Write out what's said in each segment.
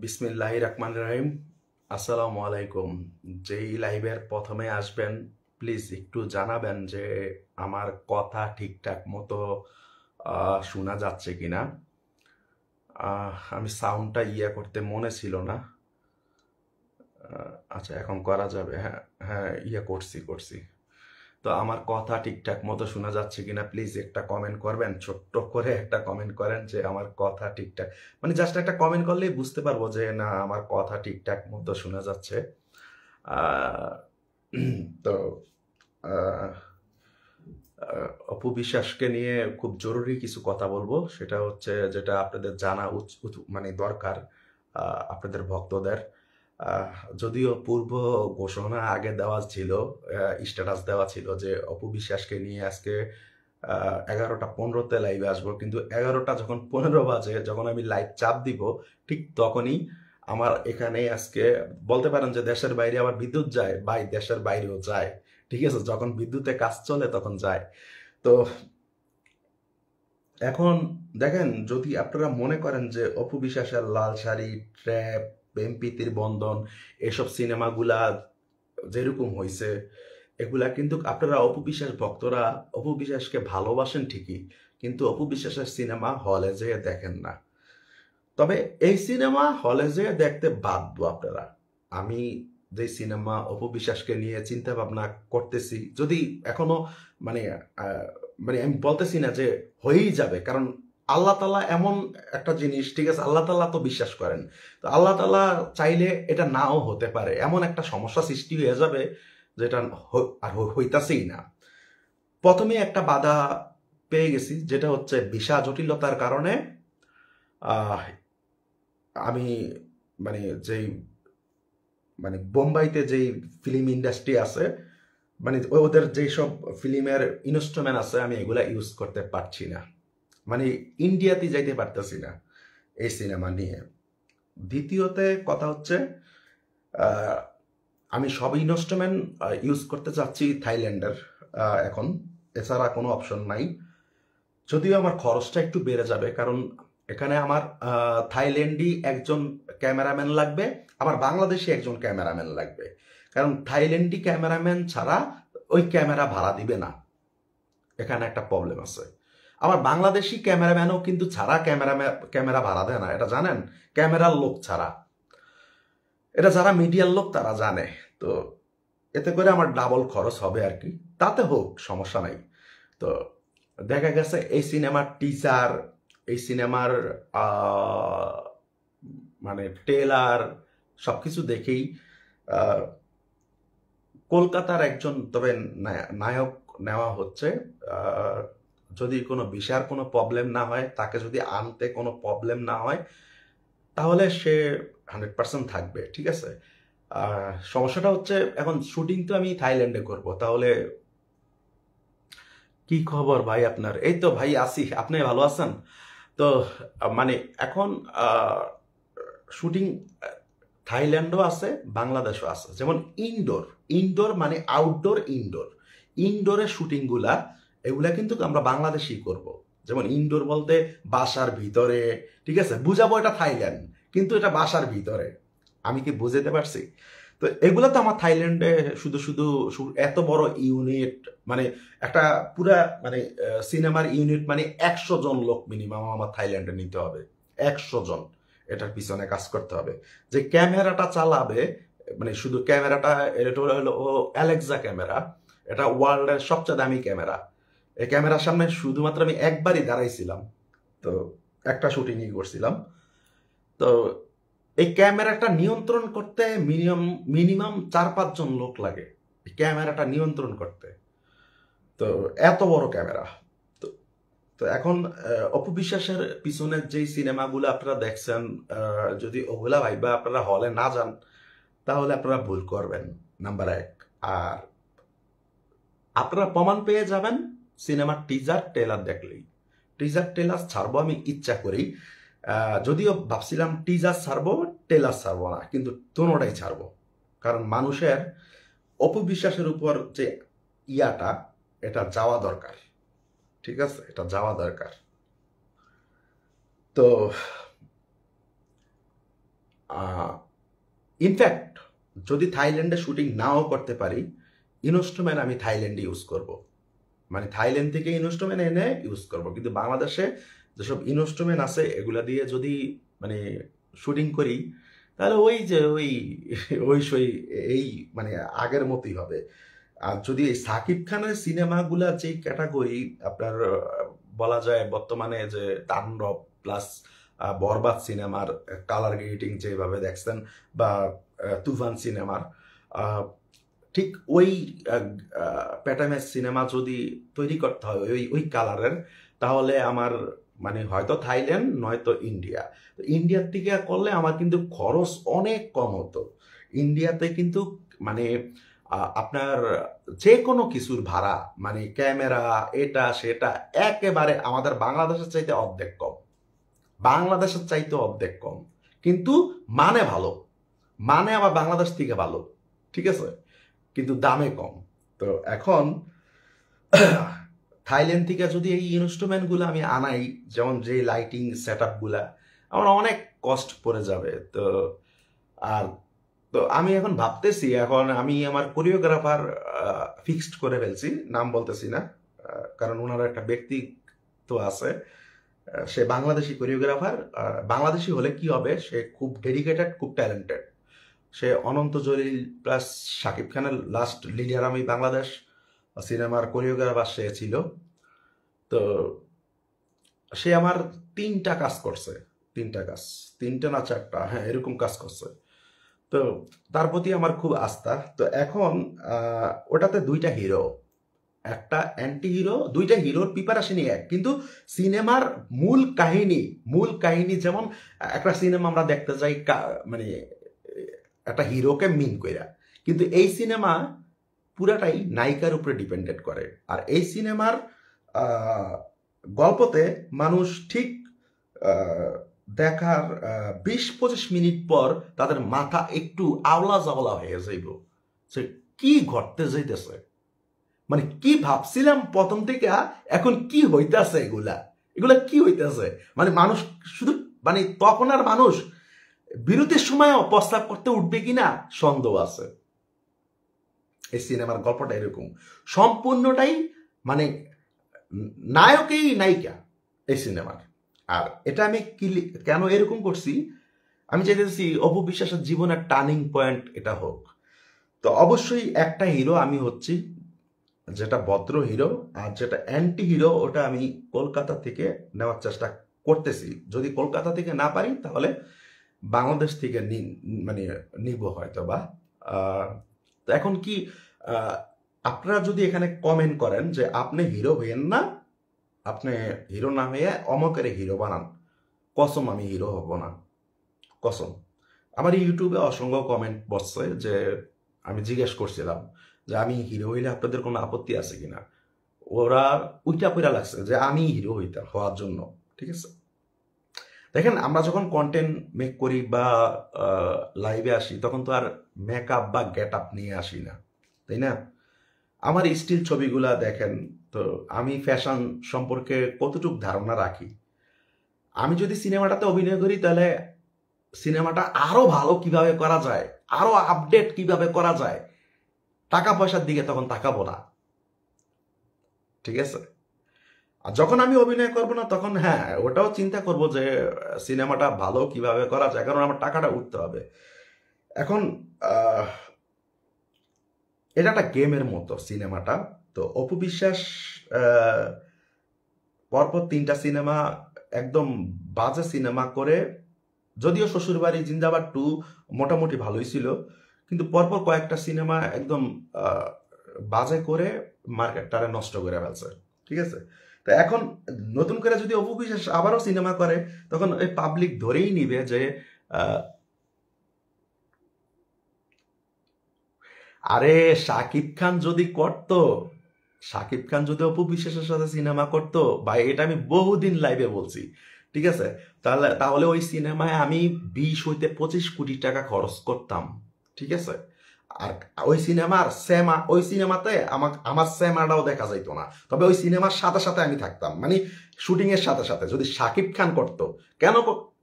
বিসমিল্লাহির রহমানির রহিম। আসসালামু আলাইকুম। যেই লাইভের প্রথমে আসবেন প্লিজ একটু জানাবেন যে আমার কথা ঠিকঠাক মতো শোনা যাচ্ছে কিনা। আমি সাউন্ডটা করতে মনে ছিল না। আচ্ছা, এখন করা যাবে। হ্যাঁ, হ্যাঁ, করছি। তো আমার কথা ঠিকঠাক মতো শোনা যাচ্ছে কিনা প্লিজ একটা কমেন্ট করবেন, ছোট্ট করে একটা কমেন্ট করেন যে আমার কথা ঠিকঠাক, মানে জাস্ট একটা কমেন্ট করলেই বুঝতে পারবো যে না আমার কথা ঠিকঠাক মতো শোনা যাচ্ছে। আহ, তো আহ, অপু বিশ্বাসকে নিয়ে খুব জরুরি কিছু কথা বলবো, সেটা হচ্ছে যেটা আপনাদের জানা মানে দরকার, আপনাদের ভক্তদের। আহ, যদিও পূর্ব ঘোষণা আগে দেওয়া ছিল, স্ট্যাটাস দেওয়া ছিল যে অপু বিশ্বাসকে নিয়ে আজকে 11টা 15-তে লাইভে আসবো, কিন্তু 11টা যখন 15 বাজে, যখন আমি লাইভ চাপ দিব, ঠিক তখনই আমার এখানে আজকে বলতে পারেন যে দেশের বাইরে আবার বিদ্যুৎ যায়, ভাই দেশের বাইরেও যায়। ঠিক আছে, যখন বিদ্যুতে কাজ চলে তখন যায়। তো এখন দেখেন, যদি আপনারা মনে করেন যে অপু বিশ্বাসের লাল শাড়ি, ট্র্যাপ, প্রেমপ্রীতির বন্ধন, এসব সিনেমাগুলা যেরকম হয়েছে, এগুলা কিন্তু আপনারা অপু বিশ্বাস ভক্তরা অপু বিশ্বাসকে ভালোবাসেন ঠিকই, কিন্তু অপু বিশ্বাসের সিনেমা হলে যেয়ে দেখেন না। তবে এই সিনেমা হলে যেয়ে দেখতে বাধ্য আপনারা। আমি যে সিনেমা অপু বিশ্বাসকে নিয়ে চিন্তা ভাবনা করতেছি, যদি এখনো মানে আহ, মানে আমি বলতেছি না যে হয়েই যাবে, কারণ আল্লাহ তাআলা এমন একটা জিনিস, ঠিক আছে, আল্লাহ তাআলা তো বিশ্বাস করেন, তো আল্লাহ তাআলা চাইলে এটা নাও হতে পারে, এমন একটা সমস্যা সৃষ্টি হয়ে যাবে যেটা আর হইতাছেই না। প্রথমে একটা বাধা পেয়ে গেছি, যেটা হচ্ছে ভিসা জটিলতার কারণে আহ আমি মানে যেই মানে বোম্বাইতে যেই ফিল্ম ইন্ডাস্ট্রি আছে, মানে ওদের যেই সব ফিল্মের ইনস্ট্রুমেন্ট আছে, আমি এগুলা ইউজ করতে পারছি না, মানে ইন্ডিয়াতে যাইতে পারতেছি না এই সিনেমা নিয়ে। দ্বিতীয়তে কথা হচ্ছে, আহ, আমি সব ইনস্ট্রুমেন্ট ইউজ করতে চাচ্ছি থাইল্যান্ডের এখন, এছাড়া কোনো অপশন নাই। যদিও আমার খরচটা একটু বেড়ে যাবে, কারণ এখানে আমার থাইল্যান্ডি একজন ক্যামেরাম্যান লাগবে, আবার বাংলাদেশি একজন ক্যামেরাম্যান লাগবে, কারণ থাইল্যান্ডি ক্যামেরাম্যান ছাড়া ওই ক্যামেরা ভাড়া দিবে না। এখানে একটা প্রবলেম আছে। আবার বাংলাদেশি ক্যামেরাম্যানও কিন্তু ছাড়া ক্যামেরা ভাড়া দেয় না, এটা জানেন? ক্যামেরার লোক ছাড়া, এটা যারা মিডিয়ার লোক তারা জানে। তো এতে করে আমার ডাবল খরচ হবে আর কি, তাতে হোক, সমস্যা নাই। তো দেখা গেছে এই সিনেমার টিজার, এই সিনেমার আহ, মানে টেলার, সবকিছু দেখেই আহ, কলকাতার একজন তবে নায়ক নেওয়া হচ্ছে। আহ, যদি কোনো বিষয়ের কোনো প্রবলেম না হয়, তাকে যদি আনতে কোনো প্রবলেম না হয়, তাহলে সে 100% থাকবে, ঠিক আছে। সমস্যাটা হচ্ছে এখন শুটিং তো আমি থাইল্যান্ডে করব, তাহলে কি খবর ভাই আপনার? এই তো ভাই আছি, আপনি ভালো আছেন তো? মানে এখন শুটিং থাইল্যান্ডও আছে, বাংলাদেশও আছে। যেমন ইনডোর, ইনডোর মানে আউটডোর, ইনডোর, ইনডোরের শুটিংগুলা এগুলা কিন্তু আমরা বাংলাদেশেই করব। যেমন ইনডোর বলতে বাসার ভিতরে, ঠিক আছে, বুঝাবো এটা থাইল্যান্ড, কিন্তু এটা বাসার ভিতরে। আমি কি বুঝাতে পারছি? তো এগুলো তো আমার থাইল্যান্ডে শুধু শুধু এত বড় ইউনিট, মানে একটা পুরা মানে সিনেমার ইউনিট, মানে 100 জন লোক মিনিমাম আমার থাইল্যান্ডে নিতে হবে। 100 জন, এটার পিছনে কাজ করতে হবে। যে ক্যামেরাটা চালাবে, মানে শুধু ক্যামেরাটা, এটা হলো ও অ্যালেক্সা ক্যামেরা, এটা ওয়ার্ল্ডের সবচেয়ে দামি ক্যামেরা। এই ক্যামেরার সামনে শুধুমাত্র আমি একবারই দাঁড়াইছিলাম, তো একটা শুটিংই করছিলাম। তো এই ক্যামেরাটা নিয়ন্ত্রণ করতে মিনিমাম মিনিমাম 4-5 জন লোক লাগে এই ক্যামেরাটা নিয়ন্ত্রণ করতে। তো এত বড় ক্যামেরা। তো তো এখন অপু বিশ্বাসের পিছনের যেই সিনেমাগুলো আপনারা দেখছেন, যদি ওগুলা ভাইবা আপনারা হলে না যান, তাহলে আপনারা ভুল করবেন, নাম্বার এক। আর আপনারা প্রমাণ পেয়ে যাবেন সিনেমার টিজার ট্রেলার দেখলেই। টিজার ট্রেলার ছাড়বো আমি ইচ্ছা করেই, যদিও ভাবছিলাম টিজার ছাড়বো, ট্রেলার ছাড়বো না, কিন্তু দুটোটাই ছাড়বো। কারণ মানুষের অপবিশ্বাসের উপর যে ইয়াটা, এটা যাওয়া দরকার, ঠিক আছে, এটা যাওয়া দরকার। তো ইনফ্যাক্ট যদি থাইল্যান্ডে শুটিং নাও করতে পারি, ইনস্ট্রুমেন্ট আমি থাইল্যান্ডে ইউজ করব, মানে থাইল্যান্ড থেকে ইনস্ট্রুমেন্ট এনে ইউজ করব। কিন্তু বাংলাদেশে যেসব ইনস্ট্রুমেন্ট আছে এগুলা দিয়ে যদি মানে শুটিং করি, তাহলে ওই যে ওই সই এই মানে আগের মতোই হবে। আর যদি এই সাকিব খানের সিনেমাগুলা যে ক্যাটাগরি আপনার বলা যায় বর্তমানে যে তাণ্ডব প্লাস বরবাদ সিনেমার কালার গ্রেডিং যেভাবে দেখছেন, বা তুফান সিনেমার ঠিক ওই প্যাটার্নের সিনেমা যদি তৈরি করতে হয় ওই ওই কালারের, তাহলে আমার মানে হয়তো থাইল্যান্ড নয়তো ইন্ডিয়া। তো ইন্ডিয়ার থেকে করলে আমার কিন্তু খরচ অনেক কম হতো। ইন্ডিয়াতে কিন্তু মানে আপনার যে কোনো কিছুর ভাড়া মানে ক্যামেরা এটা সেটা একেবারে আমাদের বাংলাদেশের চাইতে অর্ধেক কম, বাংলাদেশের চাইতে অর্ধেক কম, কিন্তু মানে ভালো, মানে আবার বাংলাদেশ থেকে ভালো, ঠিক আছে, কিন্তু দামে কম। তো এখন থাইল্যান্ড থেকে যদি এই ইনস্ট্রুমেন্টগুলো আমি আনাই, যেমন যে লাইটিং সেট আপগুলা, আমার অনেক কষ্ট পড়ে যাবে। তো আর তো আমি এখন ভাবতেছি, এখন আমি আমার কোরিওগ্রাফার ফিক্সড করে ফেলছি, নাম বলতেছি না, কারণ ওনার একটা ব্যক্তিত্ব আছে। সে বাংলাদেশি কোরিওগ্রাফার, বাংলাদেশি হলে কি হবে, সে খুব ডেডিকেটেড, খুব ট্যালেন্টেড। সে অনন্ত জলিল প্লাস শাকিব খানের লাস্ট লিডার আমি বাংলাদেশ সিনেমার কোরিওগ্রাফার সে ছিল। তো সে আমার 3টা কাজ করছে, 3টা না 4টা, হ্যাঁ এরকম কাজ করছে। তো তার প্রতি আমার খুব আস্থা। তো এখন ওটাতে 2টা হিরো, একটা অ্যান্টি হিরো, 2টা হিরোর প্রিপারেশনই এক, কিন্তু সিনেমার মূল কাহিনী যেমন একটা সিনেমা আমরা দেখতে যাই মানে একটা হিরোকে মিন কইরা, কিন্তু এই সিনেমা পুরাটাই নায়িকার উপরে ডিপেন্ডেন্ট করে। আর এই সিনেমার গল্পতে মানুষ ঠিক দেখার 20-25 মিনিট পর তাদের মাথা একটু আওলা জাওলা হয়ে যাইব, সে কি ঘটতে যাইতেছে, মানে কি ভাবছিলাম প্রথম থেকে এখন কি হইতেছে, এগুলা কি হইতেছে, মানে মানুষ শুধু মানে তখন আর মানুষ বিরতির সময়ও প্রস্তাব করতে উঠবে কিনা সন্দেহ আছে। এই সিনেমার গল্পটা এরকম, সম্পূর্ণটাই মানে নায়কেই নায়িকা এই সিনেমার। আর এটা আমি কেন এরকম করছি, আমি চাইতেছি অপু বিশ্বাসের জীবনের টার্নিং পয়েন্ট এটা হোক। তো অবশ্যই একটা হিরো আমি হচ্ছি, যেটা ভদ্র হিরো, আর যেটা অ্যান্টি হিরো ওটা আমি কলকাতা থেকে নেওয়ার চেষ্টা করতেছি। যদি কলকাতা থেকে না পারি তাহলে বাংলাদেশ থেকে মানে নিব হয়তো বা। তো এখন কি আপনারা যদি এখানে কমেন্ট করেন যে আপনি হিরো হইয়েন না, আপনি হিরো না হয়ে অমকের হিরো বানান, কসম আমি হিরো হব না, কসম। আমার ইউটিউবে অসংখ্য কমেন্ট বসছে যে আমি জিজ্ঞেস করছিলাম যে আমি হিরো হইলে আপনাদের কোনো আপত্তি আছে কিনা, ওরা উইটা পইরা লাগছে যে আমি হিরো হওয়ার জন্য, ঠিক আছে। দেখেন আমরা যখন কন্টেন্ট মেক করি বা লাইভে আসি তখন তো আর মেকআপ বা গেট আপ নিয়ে আসি না, তাই না। আমার স্টিল ছবিগুলা দেখেন, তো আমি ফ্যাশন সম্পর্কে কতটুকু ধারণা রাখি। আমি যদি সিনেমাটাতে অভিনয় করি তাহলে সিনেমাটা আরো ভালো কিভাবে করা যায়, আরো আপডেট কিভাবে করা যায়, টাকা পয়সার দিকে তখন তাকাবো না, ঠিক আছে। আর যখন আমি অভিনয় করবো না তখন হ্যাঁ ওটাও চিন্তা করব যে সিনেমাটা ভালো কিভাবে করা যায়, কারণ আমার টাকাটা উঠতে হবে। এখন এটা একটা গেমের মতো সিনেমাটা। তো অপু বিশ্বাস পরপর 3টা সিনেমা একদম বাজে সিনেমা করে, যদিও শ্বশুরবাড়ি জিন্দাবাদ 2 মোটামুটি ভালোই ছিল, কিন্তু পরপর কয়েকটা সিনেমা একদম বাজে করে মার্কেটটারে নষ্ট করে ফেলছে, ঠিক আছে। তো এখন নতুন করে যদি অপু বিশ্বাস আবারও সিনেমা করে তখন এই পাবলিক ধরেই নিবে যে আরে শাকিব খান যদি করতো, শাকিব খান যদি অপু বিশ্বাসের সাথে সিনেমা করতো ভাই, এটা আমি বহুদিন লাইভে বলছি, ঠিক আছে। তাহলে ওই সিনেমায় আমি 20 হইতে 25 কোটি টাকা খরচ করতাম, ঠিক আছে। আর ওই সিনেমাতে আমার সিনেমাটাও দেখা যাইতো না, তবে ওই সিনেমার সাথে সাথে আমি থাকতাম, মানে শুটিং এর সাথে সাথে। যদি শাকিব খান করতো, কেন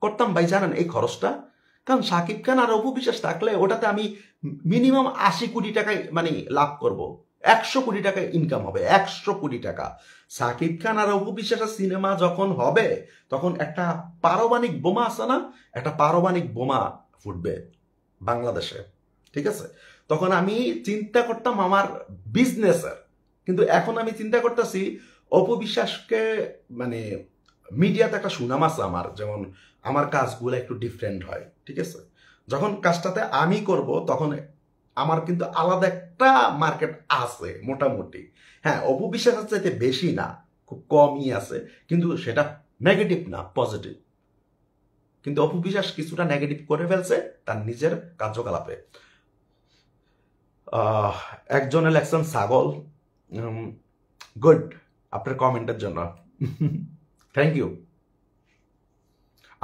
করতাম ভাই জানেন এই খরচটা, কারণ শাকিব খান আর অপু বিশ্বাস থাকলে ওটাতে আমি মিনিমাম 80 কোটি টাকায় মানে লাভ করব, 100 কোটি টাকা ইনকাম হবে, 100 কোটি টাকা। শাকিব খান আর অপু বিশ্বাসের সিনেমা যখন হবে তখন একটা পারমাণবিক বোমা আছে না, একটা পারমাণবিক বোমা ফুটবে বাংলাদেশে, ঠিক আছে? তখন আমি চিন্তা করতাম আমার বিজনেসের, কিন্তু এখন আমি চিন্তা করতেছি অপু বিশ্বাসকে মানে মিডিয়াতে একটা সুনাম আছে আমার, যেমন আমার কাজগুলো একটু ডিফারেন্ট হয়, ঠিক আছে? যখন কাজটাতে আমি করব তখন আমার কিন্তু আলাদা একটা মার্কেট আছে মোটামুটি। হ্যাঁ, অপু বিশ্বাসের চাইতে বেশি না, খুব কমই আছে, কিন্তু সেটা নেগেটিভ না, পজিটিভ। কিন্তু অপু বিশ্বাস কিছুটা নেগেটিভ করে ফেলছে তার নিজের কার্যকলাপে। একজনে লেখছেন ছাগল, গুড আপনার কমেন্টের জন্য, থ্যাংক ইউ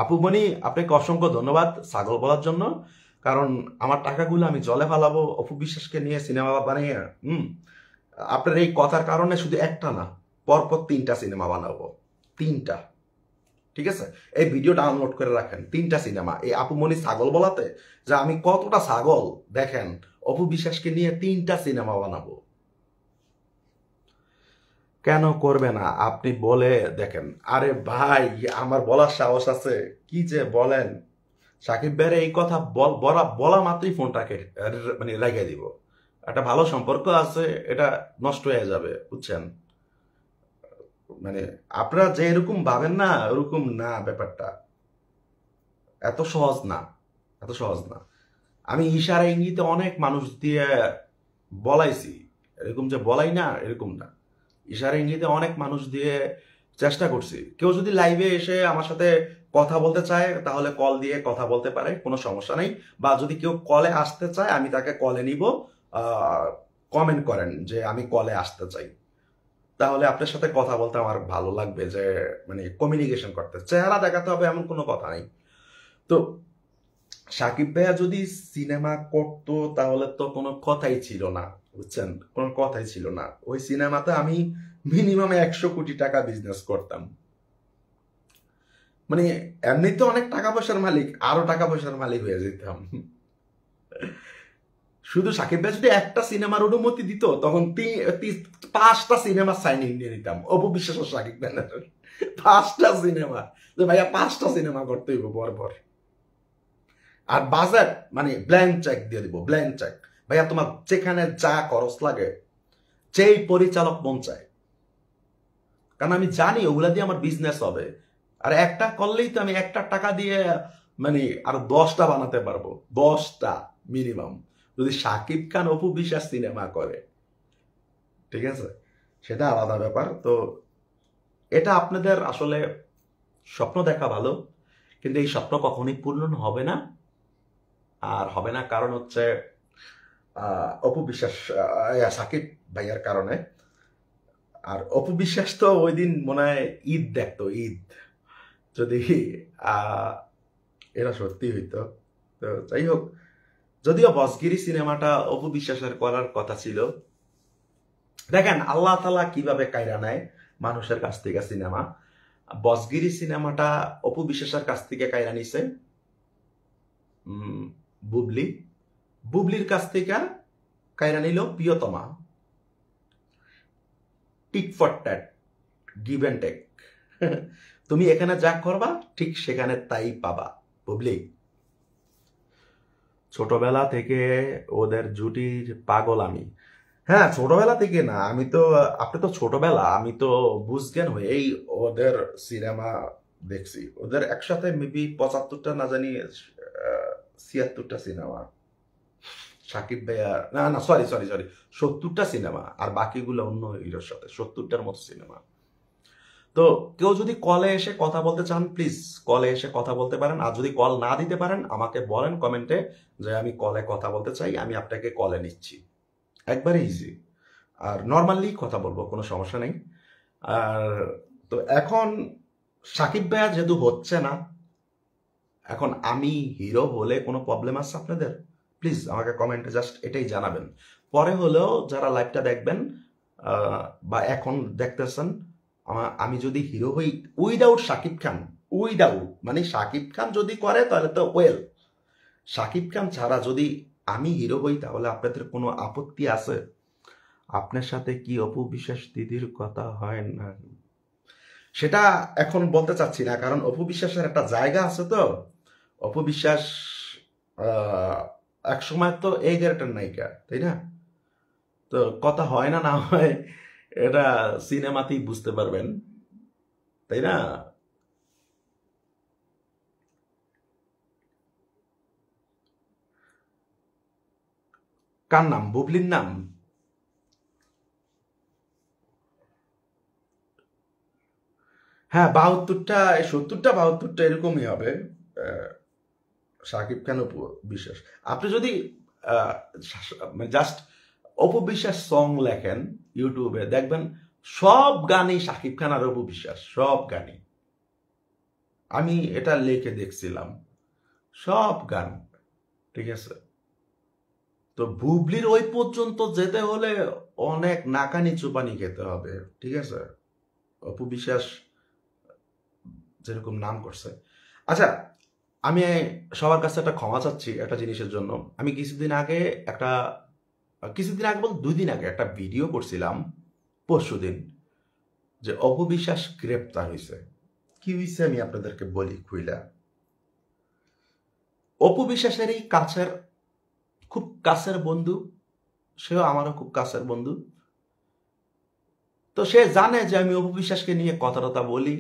আপুমণি, আপনাকে অসংখ্য ধন্যবাদ ছাগল বলার জন্য। কারণ আমার টাকাগুলো আমি জলে ফালাবো অপু বিশ্বাসকে নিয়ে সিনেমা বানিয়ে। আপনার এই কথার কারণে শুধু একটা না, পরপর 3টা সিনেমা বানাবো, 3টা, ঠিক আছে? এই ভিডিও ডাউনলোড করে রাখেন, 3টা সিনেমা এই আপুমণি ছাগল বলাতে, যে আমি কতটা ছাগল দেখেন, অপু বিশ্বাসকে নিয়ে 3টা সিনেমা বানাবো। কেন করবে না আপনি বলে দেখেন। আরে ভাই, আমার বলার সাহস আছে, কি যে বলেন। সাকিব ভাইয়ের এই কথা বলা মাত্রই ফোনটাকে মানে লাগিয়ে দিব। একটা ভালো সম্পর্ক আছে, এটা নষ্ট হয়ে যাবে, বুঝছেন? মানে আপনারা যে এরকম ভাবেন না, ওরকম না ব্যাপারটা, এত সহজ না, এত সহজ না। আমি ইশারা ইঙ্গিতে অনেক মানুষ দিয়ে বলাইছি, এরকম যে বলাই না এরকম না, ইশারা ইঙ্গিতে অনেক মানুষ দিয়ে চেষ্টা করছি। কেউ যদি লাইভে এসে আমার সাথে কথা বলতে চায় তাহলে কল দিয়ে কথা বলতে পারে, কোনো সমস্যা নেই। বা যদি কেউ কলে আসতে চায় আমি তাকে কলে নিব, কমেন্ট করেন যে আমি কলে আসতে চাই, তাহলে আপনার সাথে কথা বলতে আমার ভালো লাগবে, যে মানে কমিউনিকেশন করতে, চেহারা দেখাতে হবে এমন কোনো কথা নেই। তো সাকিব ভাইয়া যদি সিনেমা করতো তাহলে তো কোনো কথাই ছিল না, বুঝছেন? কোনো কথাই ছিল না। ওই সিনেমাতে আমি মিনিমাম 100 কোটি টাকা বিজনেস করতাম। মানে এমনিতে অনেক টাকা পয়সার মালিক, আরো টাকা পয়সার মালিক হয়ে যেতাম। শুধু সাকিব ভাই যদি একটা সিনেমার অনুমতি দিত তখন 5টা সিনেমা সাইনিং নিয়ে নিতাম, অপু বিশ্বাস ও সাকিব ভাইয়ের 5টা সিনেমা, যে ভাইয়া 5টা সিনেমা করতে হইব পরপর। আর বাজেট মানে ব্ল্যাঙ্ক চেক দিয়ে দিব, ব্ল্যাঙ্ক চেক। ভাইয়া তোমার যেখানে যা খরচ লাগে, যেই পরিচালক মন চায়, কারণ আমি জানি ওগুলা দিয়ে আমার বিজনেস হবে। আর একটা করলেই তো আমি একটা টাকা দিয়ে মানে আর 10টা বানাতে পারবো, 10টা মিনিমাম, যদি সাকিব খান অপু বিশ্বাস সিনেমা করে, ঠিক আছে? সেটা আলাদা ব্যাপার। তো এটা আপনাদের আসলে স্বপ্ন দেখা ভালো, কিন্তু এই স্বপ্ন কখনোই পূর্ণ হবে না। আর হবে না কারণ হচ্ছে অপু বিশ্বাস, সাকিব ভাইয়ার কারণে। আর অপু বিশ্বাস তো ওই দিন মনে হয় ঈদ দেখতো, ঈদ, যদি এরা সত্যি হইতো। তো যাই হোক, যদিও বসগিরি সিনেমাটা অপু বিশ্বাসের করার কথা ছিল। দেখেন আল্লাহ তাআলা কিভাবে কায়রা নেয় মানুষের কাছ থেকে সিনেমা। বসগিরি সিনেমাটা অপু বিশ্বাসের কাছ থেকে কায়রা নিছে বুবলির কাছ থেকে কায়রা নিল প্রিয়তমা। Tit for tat, give and take. তুমি এখানে যা করবা ঠিক সেখানে তাই পাবা। বুবলি ছোটবেলা থেকে ওদের জুটির পাগল আমি। হ্যাঁ, ছোটবেলা থেকে না, আমি তো, আপনি তো ছোটবেলা, আমি তো বুঝজ্ঞান হয়েই ওদের সিনেমা দেখছি। ওদের একসাথে মেবি 75টা না জানি 76টা সিনেমা, সাকিব ভাইয়া, না না সরি সরি সরি 70টা সিনেমা, আর বাকিগুলো অন্য হিরোর সাথে, 70টার মতো সিনেমা। তো কেউ যদি কলে এসে কথা বলতে চান প্লিজ কলে এসে কথা বলতে পারেন। আর যদি কল না দিতে পারেন আমাকে বলেন কমেন্টে যে আমি কলে কথা বলতে চাই, আমি আপনাকে কলে নিচ্ছি, একবারে ইজি। আর নর্মালি কথা বলবো, কোনো সমস্যা নেই। আর তো এখন সাকিব ভাইয়া যেহেতু হচ্ছে না, এখন আমি হিরো হলে কোনো প্রবলেম আছে আপনাদের? প্লিজ আমাকে কমেন্টে জাস্ট এটাই জানাবেন। পরে হলেও যারা লাইভটা দেখবেন বা এখন দেখতেছেন, আমি যদি হিরো হই উইদাউট সাকিব খান, উইদাউট মানে সাকিব খান যদি করে তাহলে তো ওয়েল, শাকিব খান ছাড়া যদি আমি হিরো হই তাহলে আপনাদের কোনো আপত্তি আছে? আপনার সাথে কি অপু বিশ্বাস দিদির কথা হয় না? সেটা এখন বলতে চাচ্ছি না, কারণ অপু বিশ্বাসের একটা জায়গা আছে তো। অপু বিশ্বাস আহ, এক সময় তো এই ক্যারেক্টার নায়িকা, তাই না? তো কথা হয় না না হয় এটা সিনেমাতেই বুঝতে পারবেন, তাই না? কার নাম? বুবলির নাম? হ্যাঁ, 72টা, 70টা 72টা এরকমই হবে। আহ, শাকিব খান অপু বিশ্বাস। আপনি যদি জাস্ট অপু বিশ্বাস সং লেখেন ইউটিউবে, দেখবেন সব গানই শাকিব খান আর অপু বিশ্বাস, সব গানই। আমি এটা লিখে দেখছিলাম, সব গান। ঠিক আছে? তো বুবলির ওই পর্যন্ত যেতে হলে অনেক নাকানি চুপানি খেতে হবে। ঠিক আছে? অপু বিশ্বাস যেরকম নাম করছে। আচ্ছা, আমি সবার কাছে একটা ক্ষমা চাচ্ছি একটা জিনিসের জন্য। আমি কিছুদিন আগে বল 2 দিন আগে একটা ভিডিও করছিলাম, পরশুদিন, যে অপু বিশ্বাস গ্রেপ্তার হয়েছে। কি হয়েছে আমি আপনাদেরকে বলি খুইলা। অপু বিশ্বাসের এই খুব কাছের বন্ধু, সেও আমারও খুব কাছের বন্ধু। তো সে জানে যে আমি অপু বিশ্বাসকে নিয়ে কথা টথা বলি,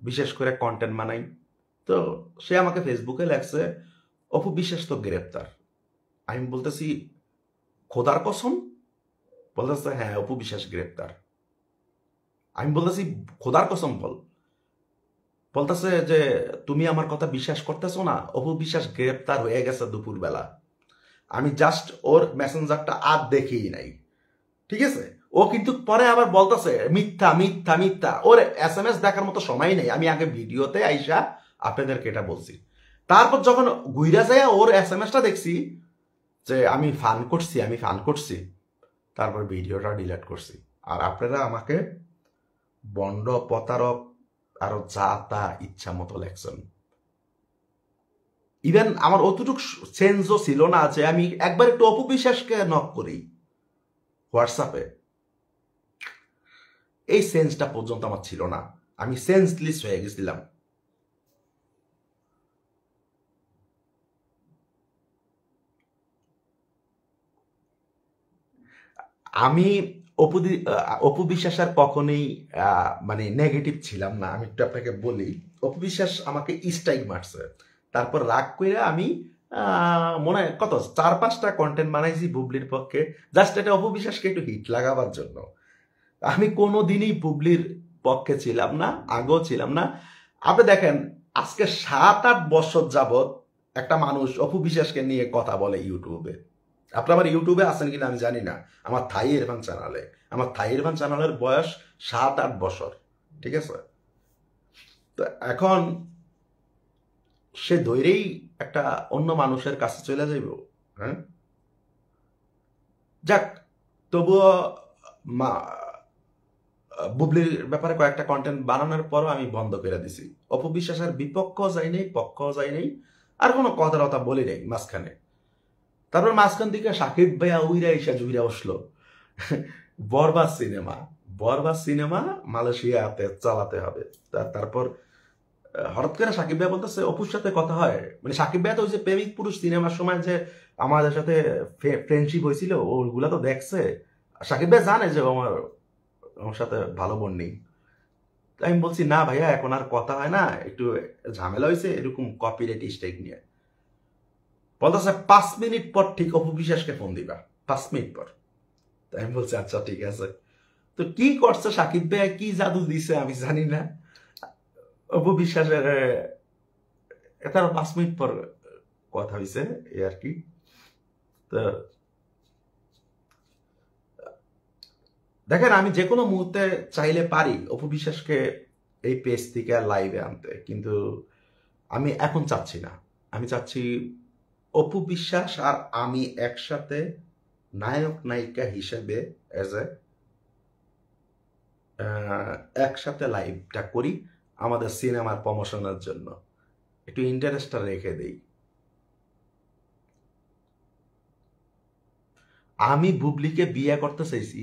বিশেষ করে কন্টেন্ট বানাই। তো সে আমাকে ফেসবুকে লেখছে, অপু বিশ্বাস তো গ্রেপ্তার। আমি বলতেছি, খোদার কসম? বলতেছে হ্যাঁ, অপু বিশ্বাস গ্রেপ্তার। আমি বলতেছি, খোদার কসম বল। বলতেছে যে তুমি আমার কথা বিশ্বাস করতেছো না, অপু বিশ্বাস গ্রেপ্তার হয়ে গেছে দুপুরবেলা। আমি জাস্ট ওর মেসেঞ্জারটা আর দেখিই নাই। ঠিক আছে? ও কিন্তু পরে আবার বলতেছে মিথ্যা মিথ্যা মিথ্যা, ওর SMS দেখার মতো সময় নেই। আমি আগে ভিডিওতে আইসা আপনাদেরকে এটা বলছি। তারপর যখন গুইরা যায় ওর SMS টা দেখছি যে আমি ফান করছি, আমি ফান করছি, তারপর ভিডিওটা ডিলিট করছি। আর আপনারা আমাকে বন্ড, প্রতারক, আরো যা তা ইচ্ছা মতো লেখছেন। ইভেন আমার অতটুক সেন্সও ছিল না যে আমি একবার একটু অপু বিশ্বাসকে নক করি হোয়াটসঅ্যাপে। এই সেন্সটা পর্যন্ত আমার ছিল না, আমি সেন্সলেস হয়ে গেছিলাম। আমি অপু বিশ্বাস আর কখনোই মানে নেগেটিভ ছিলাম না। আমি একটু আপনাকে বলি, অপু বিশ্বাস আমাকে স্ট্রাইক মারছে, তারপর রাগ করে আমি মনে হয় কত 4-5টা কন্টেন্ট বানাইছি বুবলির পক্ষে, জাস্ট এটা অপু বিশ্বাসকে একটু হিট লাগাবার জন্য। আমি কোনোদিনই বুবলির পক্ষে ছিলাম না, আগেও ছিলাম না। আপনি দেখেন, আজকে 7-8 বছর যাবত একটা মানুষ অপু বিশ্বাসকে নিয়ে কথা বলে ইউটিউবে। আপনি আমার ইউটিউবে আছেন কিনা আমি জানি না, আমার থাই ইরফান চ্যানেলে। আমার থাই ইরফান চ্যানেলের বয়স 7-8 বছর। ঠিক আছে? তো এখন সে ধৈরেই একটা অন্য মানুষের কাছে চলে যাইব? হ্যাঁ, যাক, তবুও মা বুবলির ব্যাপারে কয়েকটা কন্টেন্ট বানানোর পরও আমি বন্ধ করে দিছি। অপবিশ্বাসের বিপক্ষও যাই নাই, পক্ষও যাই নাই, আর কোনো কথা টথা বলি নাই মাঝখানে। তারপর মাঝখান থেকে সাকিব ভাইয়া উইরা এসে জুইরা বসলো বরবাদ সিনেমা, বরবাদ সিনেমা মালয়েশিয়াতে চালাতে হবে। তারপর হঠাৎ করে সাকিব ভাই বলতেছে অপুর সাথে কথা হয়। মানে সাকিব ভাই তো ওই যে প্রেমিক পুরুষ সিনেমার সময় যে আমাদের সাথে ফ্রেন্ডশিপ হয়েছিল, ওগুলা তো দেখছে। সাকিব ভাই জানে যে আমার সাথে ভালো বন্ডিং। আমি বলছি না ভাইয়া, এখন আর কথা হয় না, একটু ঝামেলা হয়েছে এরকম কপিরাইট স্ট্রাইক নিয়ে। বলতেছে 5 মিনিট পর ঠিক অপু বিশ্বাসকে ফোন দিবা, 5 মিনিট পর। তাই আমি বলছি আচ্ছা ঠিক আছে। তো কি করছে সাকিব ভাই, কি জাদু দিছে আমি জানি না, অপু বিশ্বাসের তার 5 মিনিট পর কথা হয়েছে, এই আর কি। তো দেখেন, আমি যে কোনো মুহূর্তে চাইলে পারি অপু বিশ্বাসকে এই পেজ থেকে লাইভে আনতে, কিন্তু আমি এখন চাচ্ছি না। আমি চাচ্ছি অপু বিশ্বাস আর আমি একসাথে নায়ক নায়িকা হিসেবে এজ এ একসাথে লাইভটা করি আমাদের সিনেমার প্রমোশনের জন্য। একটু ইন্টারেস্টটা রেখে দেই। আমি বুবলিকে বিয়ে করতে চাইছি,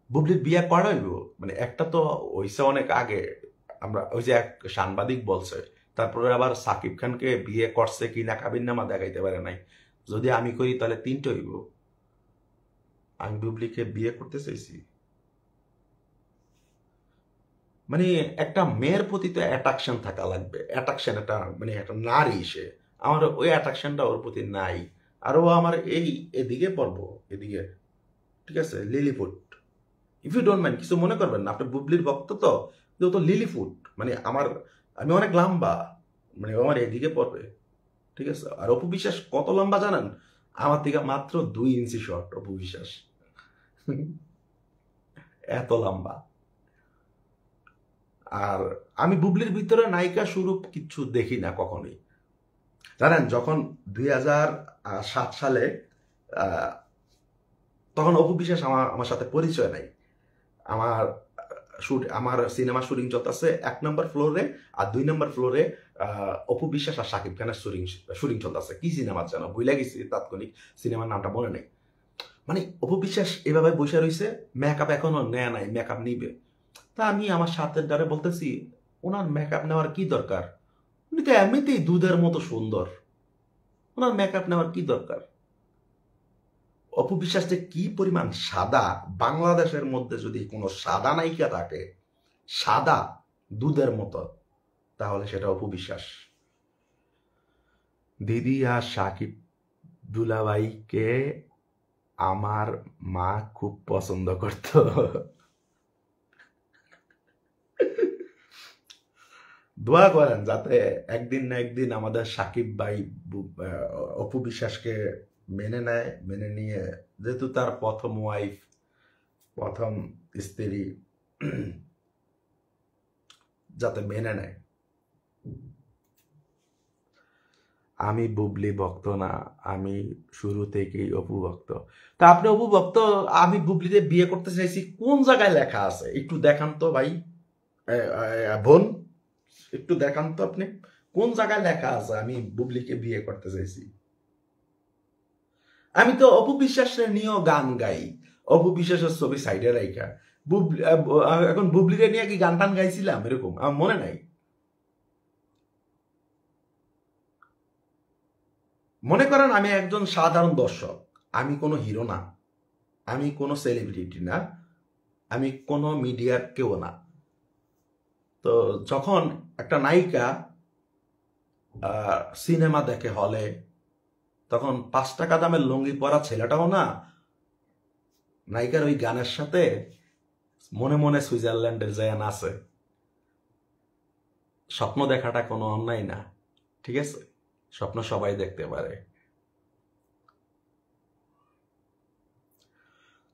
বুবলির বিয়ে করা হইব মানে একটা তো হইছে অনেক আগে, আমরা ওই যে এক সাংবাদিক বলছে, তারপরে আবার সাকিব খানকে বিয়ে করছে কি না কাবিননামা দেখাইতে পারে নাই, যদি আমি করি তাহলে তিনটে হইব। আমি বুবলিকে বিয়ে করতে চাইছি, মানে একটা মেয়ের প্রতি তো অ্যাট্রাকশন থাকা লাগবে, অ্যাট্রাকশন একটা মানে একটা নারী, সে আমার ওই অ্যাট্রাকশনটা ওর প্রতি নাই। আর ও আমার এই এদিকে পড়বো, এদিকে, ঠিক আছে, Lilliput, if you don't mind, কিছু মনে করবেন না, আপনি বুবলির ভক্ত তো, কিন্তু ও তো লিলিপুট, মানে আমার, আমি অনেক লম্বা, মানে ও আমার এদিকে পড়বে, ঠিক আছে। আর অপু বিশ্বাস কত লম্বা জানেন? আমার থেকে মাত্র 2 ইঞ্চি শর্ট অপু বিশ্বাস, এত লম্বা। আর আমি বুবলির ভিতরে নায়িকা স্বরূপ কিচ্ছু দেখি না কখনোই, জানেন। যখন 2007 সালে আহ, তখন অপু বিশ্বাস আমার সাথে পরিচয় নাই। আমার আমার সিনেমা শুটিং চলতেছে 1 নম্বর ফ্লোরে, আর 2 নম্বর ফ্লোরে অপু বিশ্বাস আর শাকিব খানের শুটিং চলতেছে। কি সিনেমা যেন ভুলে গেছি, তাৎক্ষণিক সিনেমার নামটা মনে নেই। মানে অপু বিশ্বাস এভাবে বসে রয়েছে, মেকআপ এখনো নেয় নাই, মেকআপ নিবে। তা আমি আমার সাথে দ্বারা বলতেছি, ওনার মেকআপ নেওয়ার কি দরকার, উনি তো এমনিতেই দুধের মতো সুন্দর, ওনার মেকআপ নেওয়ার কি দরকার। অপু বিশ্বাস যে কি পরিমাণ সাদা, বাংলাদেশের মধ্যে যদি কোনো সাদা নায়িকা থাকে, সাদা দুধের মতো, তাহলে সেটা অপু বিশ্বাস। দিদি আর সাকিব দুলাভাইকে আমার মা খুব পছন্দ করত। দোয়া করেন যাতে একদিন না একদিন আমাদের সাকিব ভাই অপু বিশ্বাসকে মেনে নেয়, মেনে নিয়ে, যেহেতু তার প্রথম ওয়াইফ, প্রথম স্ত্রী, যাতে মেনে নেয়। আমি বুবলি ভক্ত না, আমি শুরু থেকেই অপু ভক্ত। তা আপনি অপু ভক্ত, আমি বুবলিতে বিয়ে করতে চাইছি কোন জায়গায় লেখা আছে একটু দেখান তো ভাই, বোন, একটু দেখান তো আপনি কোন জায়গায় লেখা আছে আমি বুবলিকে বিয়ে করতে চাইছি। আমি তো অপু বিশ্বাসের নিয়েও গান গাই, অপু বিশ্বাসের ছবি সাইডে রাইখা এখন বুবলিকে নিয়ে কি গান টান গাইছিলাম এরকম আমার মনে নাই। মনে করেন আমি একজন সাধারণ দর্শক, আমি কোনো হিরো না, আমি কোনো সেলিব্রিটি না, আমি কোনো মিডিয়ার কেউ না। তো যখন একটা নায়িকা সিনেমা দেখে হলে, তখন 5 টাকা দামের লুঙ্গি পরা ছেলেটাও না নায়িকার ওই গানের সাথে মনে মনে সুইজারল্যান্ডের যায় নাচে। স্বপ্ন দেখাটা কোনো অন্যায় না, ঠিক আছে, স্বপ্ন সবাই দেখতে পারে।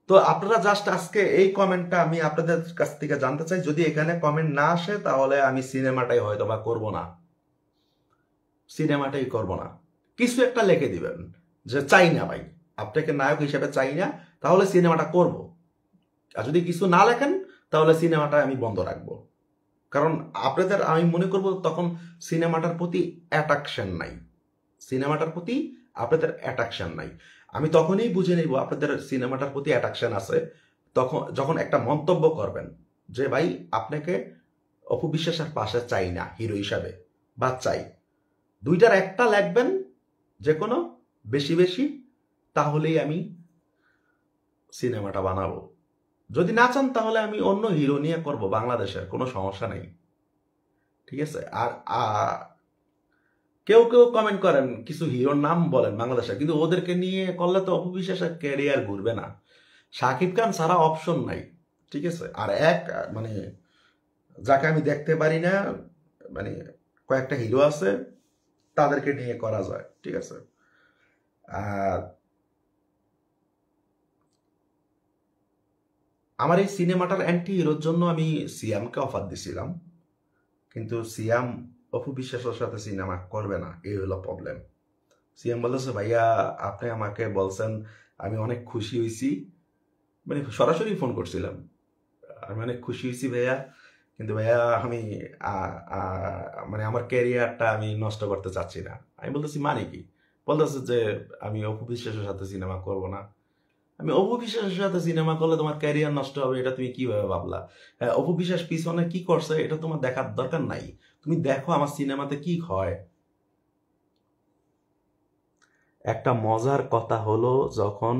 তো আপনারা জাস্ট আজকে এই কমেন্টটা আমি আপনাদের কাছ থেকে জানতে চাই, যদি এখানে কমেন্ট না আসে তাহলে আমি সিনেমাটাই হয়তো বা করবো না, সিনেমাটাই করবো না। কিছু একটা লিখে দিবেন যে চাই না ভাই, আপনাকে নায়ক হিসেবে চাই না, তাহলে সিনেমাটা করব। আর যদি কিছু না লেখেন তাহলে সিনেমাটা আমি বন্ধ রাখবো। কারণ আপনাদের, আমি মনে করব তখন সিনেমাটার প্রতি অ্যাট্রাকশন নাই, সিনেমাটার প্রতি আপনাদের অ্যাট্রাকশন নাই। আমি তখনই বুঝে নিব আপনাদের সিনেমাটার প্রতি অ্যাট্রাকশন আছে, তখন যখন একটা মন্তব্য করবেন যে ভাই আপনাকে অপু বিশ্বাসের পাশে চাই না হিরো হিসাবে, বা চাই, দুইটার একটা লিখবেন যে কোনো, বেশি বেশি, তাহলেই আমি সিনেমাটা বানাবো। যদি না চান তাহলে আমি অন্য হিরো নিয়ে করব, বাংলাদেশের কোনো সমস্যা নেই, ঠিক আছে। আর কেউ কেউ কমেন্ট করেন কিছু হিরোর নাম বলেন বাংলাদেশে, কিন্তু ওদেরকে নিয়ে করলে তো অপু বিশ্বাসের ক্যারিয়ার ঘুরবে না। শাকিব খান ছাড়া অপশন নাই, ঠিক আছে। আর মানে যাকে আমি দেখতে পারি না, মানে কয়েকটা হিরো আছে, তাদেরকে নিয়ে করা যায়, ঠিক আছে। আর আমার এই সিনেমাটার অ্যান্টি হিরোর জন্য আমি সিয়ামকে অফার দিছিলাম, কিন্তু সিয়াম অপু বিশ্বাসের সাথে সিনেমা করবে না, এই হলো প্রবলেম। সিয়াম বলেছে ভাইয়া আপনি আমাকে বলছেন, আমি অনেক খুশি হয়েছি, মানে সরাসরি ফোন করছিলাম, আমি অনেক খুশি হয়েছি ভাইয়া, কিন্তু ভাইয়া আমি মানে আমার ক্যারিয়ারটা আমি নষ্ট করতে চাচ্ছি না। আমি বলতেছি মানে কি, বলতেছে যে আমি অপু বিশ্বাসের সাথে সিনেমা করব না। আমি অপু বিশ্বাসের সাথে সিনেমা করলে তোমার ক্যারিয়ার নষ্ট হবে, এটা তুমি কিভাবে ভাবলা? হ্যাঁ, অপু বিশ্বাস পিছনে কি করছে এটা তোমার দেখার দরকার নাই। তুমি দেখো আমার সিনেমাতে কি হয়। একটা মজার কথা হলো, যখন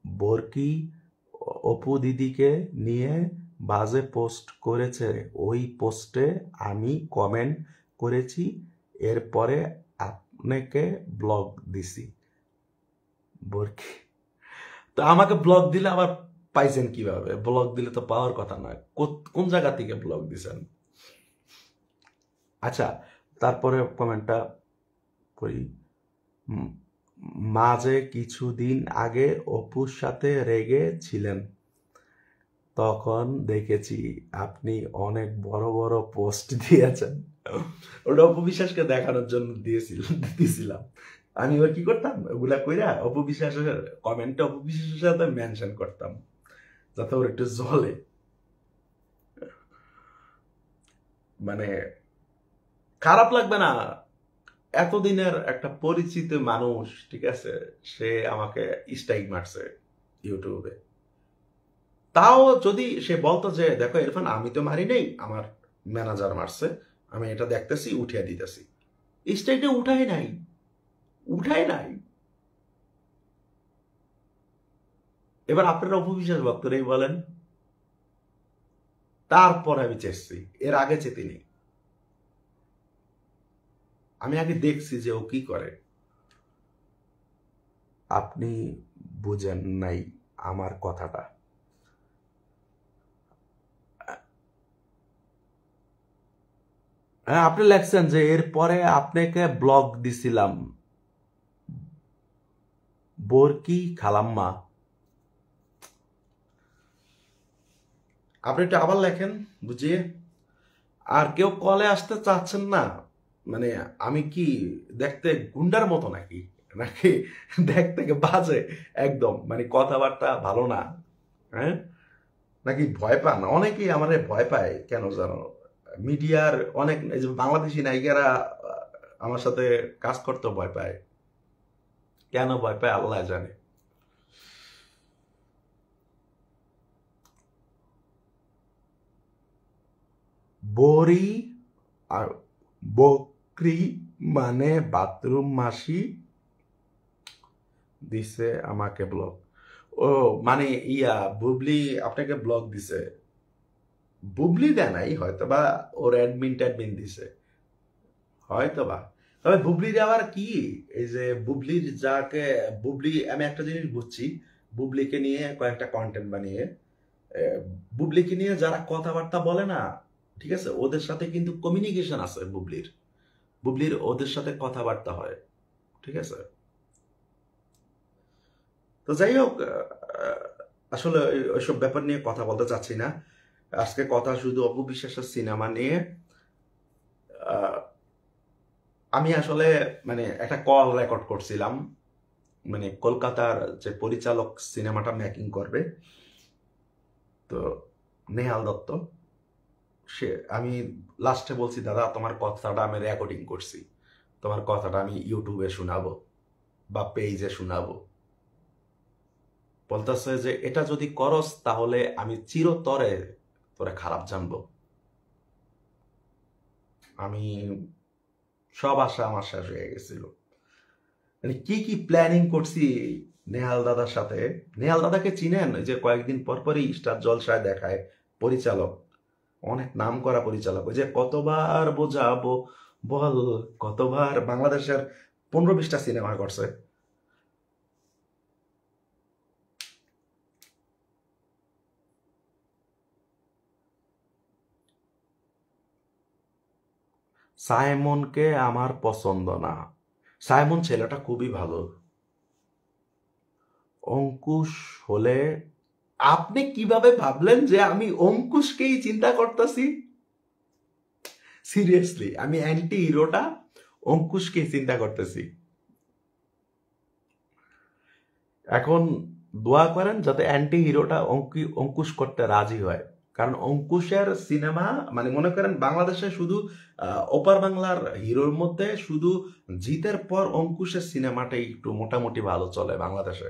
বরকি অপু দিদিকে নিয়ে বাজে পোস্ট করেছে, ওই পোস্টে আমি কমেন্ট করেছি, এরপরে আপনাকে ব্লগ দিছি। বরকি তো আমাকে ব্লগ দিলে আবার পাইছেন কিভাবে? ব্লগ দিলে তো পাওয়ার কথা না। কোন জায়গা থেকে ব্লগ দিছেন? আচ্ছা, তারপরে কমেন্টটা করি। মাঝে কিছুদিন আগে অপুর সাথে রেগে ছিলেন, তখন দেখেছি আপনি অনেক বড় বড় পোস্ট দিয়েছেন। ওটা অপু বিশ্বাসকে দেখানোর জন্য দিয়েছিলাম। আমি এবার কি করতাম, ওগুলা কইরা অপু বিশ্বাসের কমেন্টে অপু বিশ্বাসের সাথে মেনশন করতাম, যাতে ওর একটু জ্বলে। মানে খারাপ লাগবে না? এতদিনের একটা পরিচিত মানুষ, ঠিক আছে, সে আমাকে স্ট্রাইক মারছে ইউটিউবে। তাও যদি সে বলতো যে দেখো ইরফান, আমি তো মারি নেই, আমার ম্যানেজার মারছে, আমি এটা দেখতেছি, উঠিয়ে দিতেছি। স্ট্রাইকটা উঠাই নাই। এবার আপনারা অপবিশ্বাস ভক্তরাই বলেন। তারপর আমি চেয়েছি, এর আগে চেতি নেই। আমি আগে দেখছি যে ও কি করে। আপনি বুঝেন নাই আমার কথাটা। হ্যাঁ, আপনি লেখছেন যে এরপরে আপনাকে ব্লগ দিছিলাম, বরকি খালাম্মা। আপনি একটু আবার লেখেন বুঝিয়ে। আর কেউ কলে আসতে চাচ্ছেন না? মানে আমি কি দেখতে গুন্ডার মতো নাকি? নাকি দেখতে বাজে একদম, মানে কথাবার্তা ভালো না? হ্যাঁ, নাকি ভয় পান? অনেকেই আমার ভয় পায় কেন জানো? মিডিয়ার অনেক এই যে বাংলাদেশি নায়িকারা আমার সাথে কাজ করতে ভয় পায়। কেন ভয় পায় আল্লাহ জানে। বড়ি আর বকরি মানে বাথরুম মাসি দিছে আমাকে ব্লগ। ও মানে বুবলি আপনাকে ব্লগ দিছে? বুবলি দেয় নাই, হয়তো বা ওর অ্যাডমিন দিছে হয়তো বা। তবে বুবলির আবার কি, এই যে বুবলির যাকে বুবলি, আমি একটা জিনিস বুঝছি, বুবলিকে নিয়ে কয়েকটা কন্টেন্ট বানিয়ে, বুবলিকে নিয়ে যারা কথাবার্তা বলে না, ঠিক আছে, ওদের সাথে কিন্তু কমিউনিকেশন আছে বুবলির ওদের সাথে কথাবার্তা হয়, ঠিক আছে। তো যাই হোক, আসলে ওইসব ব্যাপার নিয়ে কথা বলতে চাচ্ছি না। আজকে কথা শুধু অপু বিশ্বাসের সিনেমা নিয়ে। আমি আসলে মানে একটা কল রেকর্ড করছিলাম, মানে কলকাতার যে পরিচালক সিনেমাটা মেকিং করবে, তো নেহাল দত্ত, সে, আমি লাস্টে বলছি দাদা তোমার কথাটা আমি রেকর্ডিং করছি, তোমার কথাটা আমি ইউটিউবে শোনাবো বা পেজে শোনাবো। বলতেছে যে এটা যদি করস তাহলে আমি চিরতরে তোরে খারাপ জানবো। আমি সব আশা আমার শেষ হয়ে গেছিল। মানে কি কি প্ল্যানিং করছি নেহাল দাদার সাথে। নেহাল দাদাকে চিনেন? যে কয়েকদিন পর পরই স্টার জলসায় দেখায়, পরিচালক, অনেক নাম করা পরিচালক। ওই যে কতবার বোঝাবো বল, কতবার, বাংলাদেশের 15-20টা সিনেমা করছে। সাইমনকে আমার পছন্দ না। সাইমন ছেলেটা খুবই ভালো। অঙ্কুশ হলে, আপনি কিভাবে ভাবলেন যে আমি অঙ্কুশকেই চিন্তা করতেছি? সিরিয়াসলি, আমি অ্যান্টি হিরোটা অঙ্কুশকে চিন্তা করতেছি। এখন দোয়া করেন যাতে অ্যান্টি হিরোটা অঙ্কুশ করতে রাজি হয়। কারণ অঙ্কুশের সিনেমা মানে মনে করেন বাংলাদেশে শুধু ওপার বাংলার হিরোর মধ্যে শুধু জিতের পর অঙ্কুশের সিনেমাটাই একটু মোটামুটি ভালো চলে বাংলাদেশে,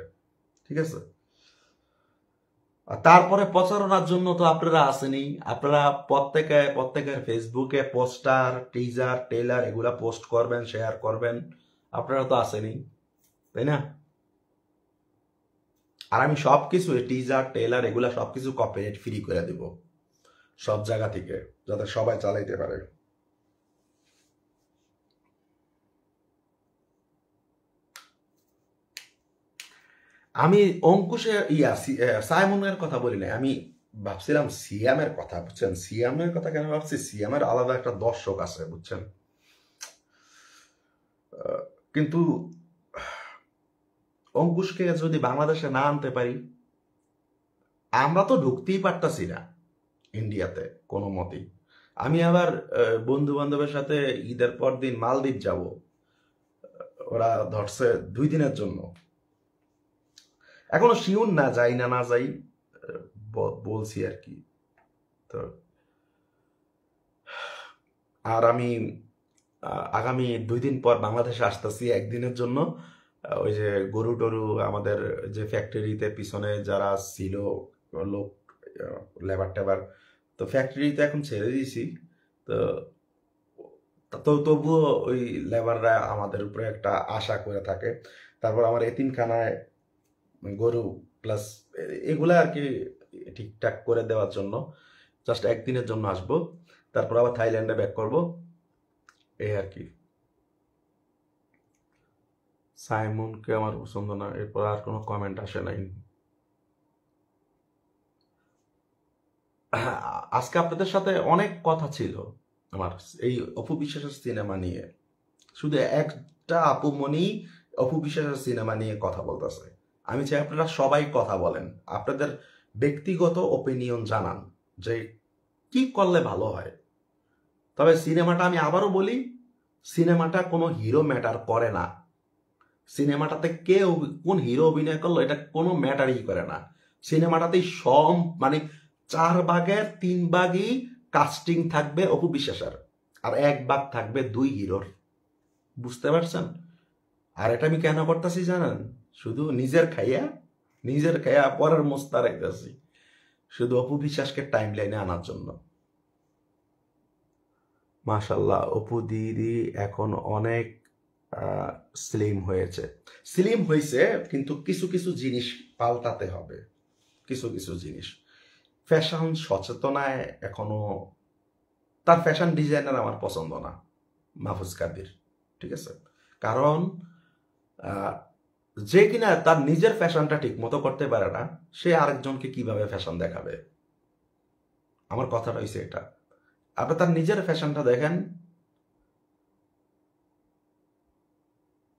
ঠিক আছে। আর তারপরে প্রচারণার জন্য তো আপনারা আসেনি, আপনারা প্রত্যেকের ফেসবুকে পোস্টার টিজার টেইলার এগুলা পোস্ট করবেন, শেয়ার করবেন, আপনারা তো আসেনি, তাই না? আর আমি সবকিছু টিজার টেইলার এগুলা সবকিছু কপিরাইট ফ্রি করে দেব সব জায়গা থেকে, যাতে সবাই চালাইতে পারে। আমি অঙ্কুশে সাইমনের কথা বলি নাই, আমি ভাবছিলাম সিয়ামের কথা, বুঝছেন? সিয়ামের কথা কেন ভাবছি, সিয়ামের আলাদা একটা দর্শক আছে, বুঝছেন? কিন্তু অঙ্কুশকে যদি বাংলাদেশে না আনতে পারি, আমরা তো ঢুকতেই পারতাছি না ইন্ডিয়াতে কোনো মতেই। আমি আবার বন্ধু বান্ধবের সাথে ঈদের পর দিন মালদ্বীপ যাব, ওরা ধরছে 2 দিনের জন্য, এখনো শিওর না যাই না না যাই, বলছি আর কি। তো আর আমি আগামী 2 দিন পর বাংলাদেশে আসতেছি একদিনের জন্য। ওই যে গরু টরু আমাদের যে ফ্যাক্টরিতে পিছনে যারা ছিল লোক, লেবার টেবার, তো ফ্যাক্টরিতে এখন ছেড়ে দিয়েছি। তো তো তবুও ওই লেবাররা আমাদের উপরে একটা আশা করে থাকে। তারপর আমার এতিমখানায় গরু প্লাস এগুলা আর কি ঠিকঠাক করে দেওয়ার জন্য জাস্ট একদিনের জন্য আসবো, তারপর আবার থাইল্যান্ডে ব্যাক করব, এই আর কি। সাইমনকে আমার পছন্দ না, এরপর আর কোনো কমেন্ট আসে নাই। আজকে আপনাদের সাথে অনেক কথা ছিল আমার এই অপু বিশ্বাসের সিনেমা নিয়ে, শুধু একটা আপুমনি অপু বিশ্বাসের সিনেমা নিয়ে কথা বলতেছে। আমি চাই আপনারা সবাই কথা বলেন, আপনাদের ব্যক্তিগত ওপিনিয়ন জানান যে কি করলে ভালো হয়। তবে সিনেমাটা আমি আবারও বলি, সিনেমাটা কোনো হিরো ম্যাটার করে না, সিনেমাটাতে কে কোন হিরো অভিনয় করলো এটা কোনো ম্যাটারই করে না। সিনেমাটাতেই মানে 4 ভাগের 3 ভাগই কাস্টিং থাকবে অপু বিশ্বাসের, আর 1 ভাগ থাকবে 2 হিরোর, বুঝতে পারছেন? আর এটা আমি কেন করতেছি জানেন? শুধু নিজের খাইয়া পরের মোস্তা রাখতেছি, শুধু অপু বিশ্বাসকে টাইম লাইনে আনার জন্য। মাশাল্লাহ, অপু দিদি এখন অনেক স্লিম হয়েছে, কিন্তু কিছু কিছু জিনিস পাল্টাতে হবে, কিছু কিছু জিনিস। ফ্যাশন সচেতনায় এখনো তার ফ্যাশন ডিজাইনার আমার পছন্দ না, মাহফুজ কাদির, ঠিক আছে? কারণ যে কিনা তার নিজের ফ্যাশনটা ঠিক মতো করতে পারে না, সে আরেকজনকে কিভাবে ফ্যাশন দেখাবে? আমার কথাটা হয়েছে এটা। আপনি তার নিজের ফ্যাশনটা দেখেন,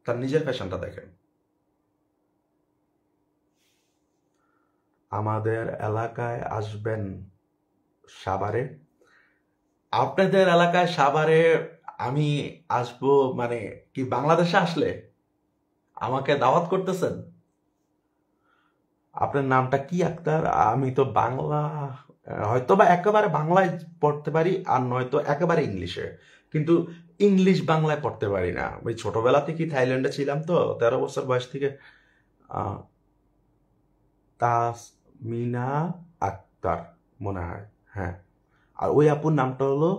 তার নিজের ফ্যাশনটা দেখেন। আমাদের এলাকায় আসবেন সাভারে? আপনাদের এলাকায় সাভারে আমি আসবো মানে কি বাংলাদেশে আসলে আমাকে দাওয়াত করতেছেন? আপনার নামটা কি আক্তার? আমি তো বাংলা হয়তো বা একেবারে বাংলায় পড়তে পারি, আর নয়তো একেবারে ইংলিশে, কিন্তু ইংলিশ বাংলায় পড়তে পারি না। ওই ছোটবেলা থেকে থাইল্যান্ডে ছিলাম তো, 13 বছর বয়স থেকে। তাসমিনা আক্তার মনে হয়, হ্যাঁ। আর ওই আপুর নামটা হলো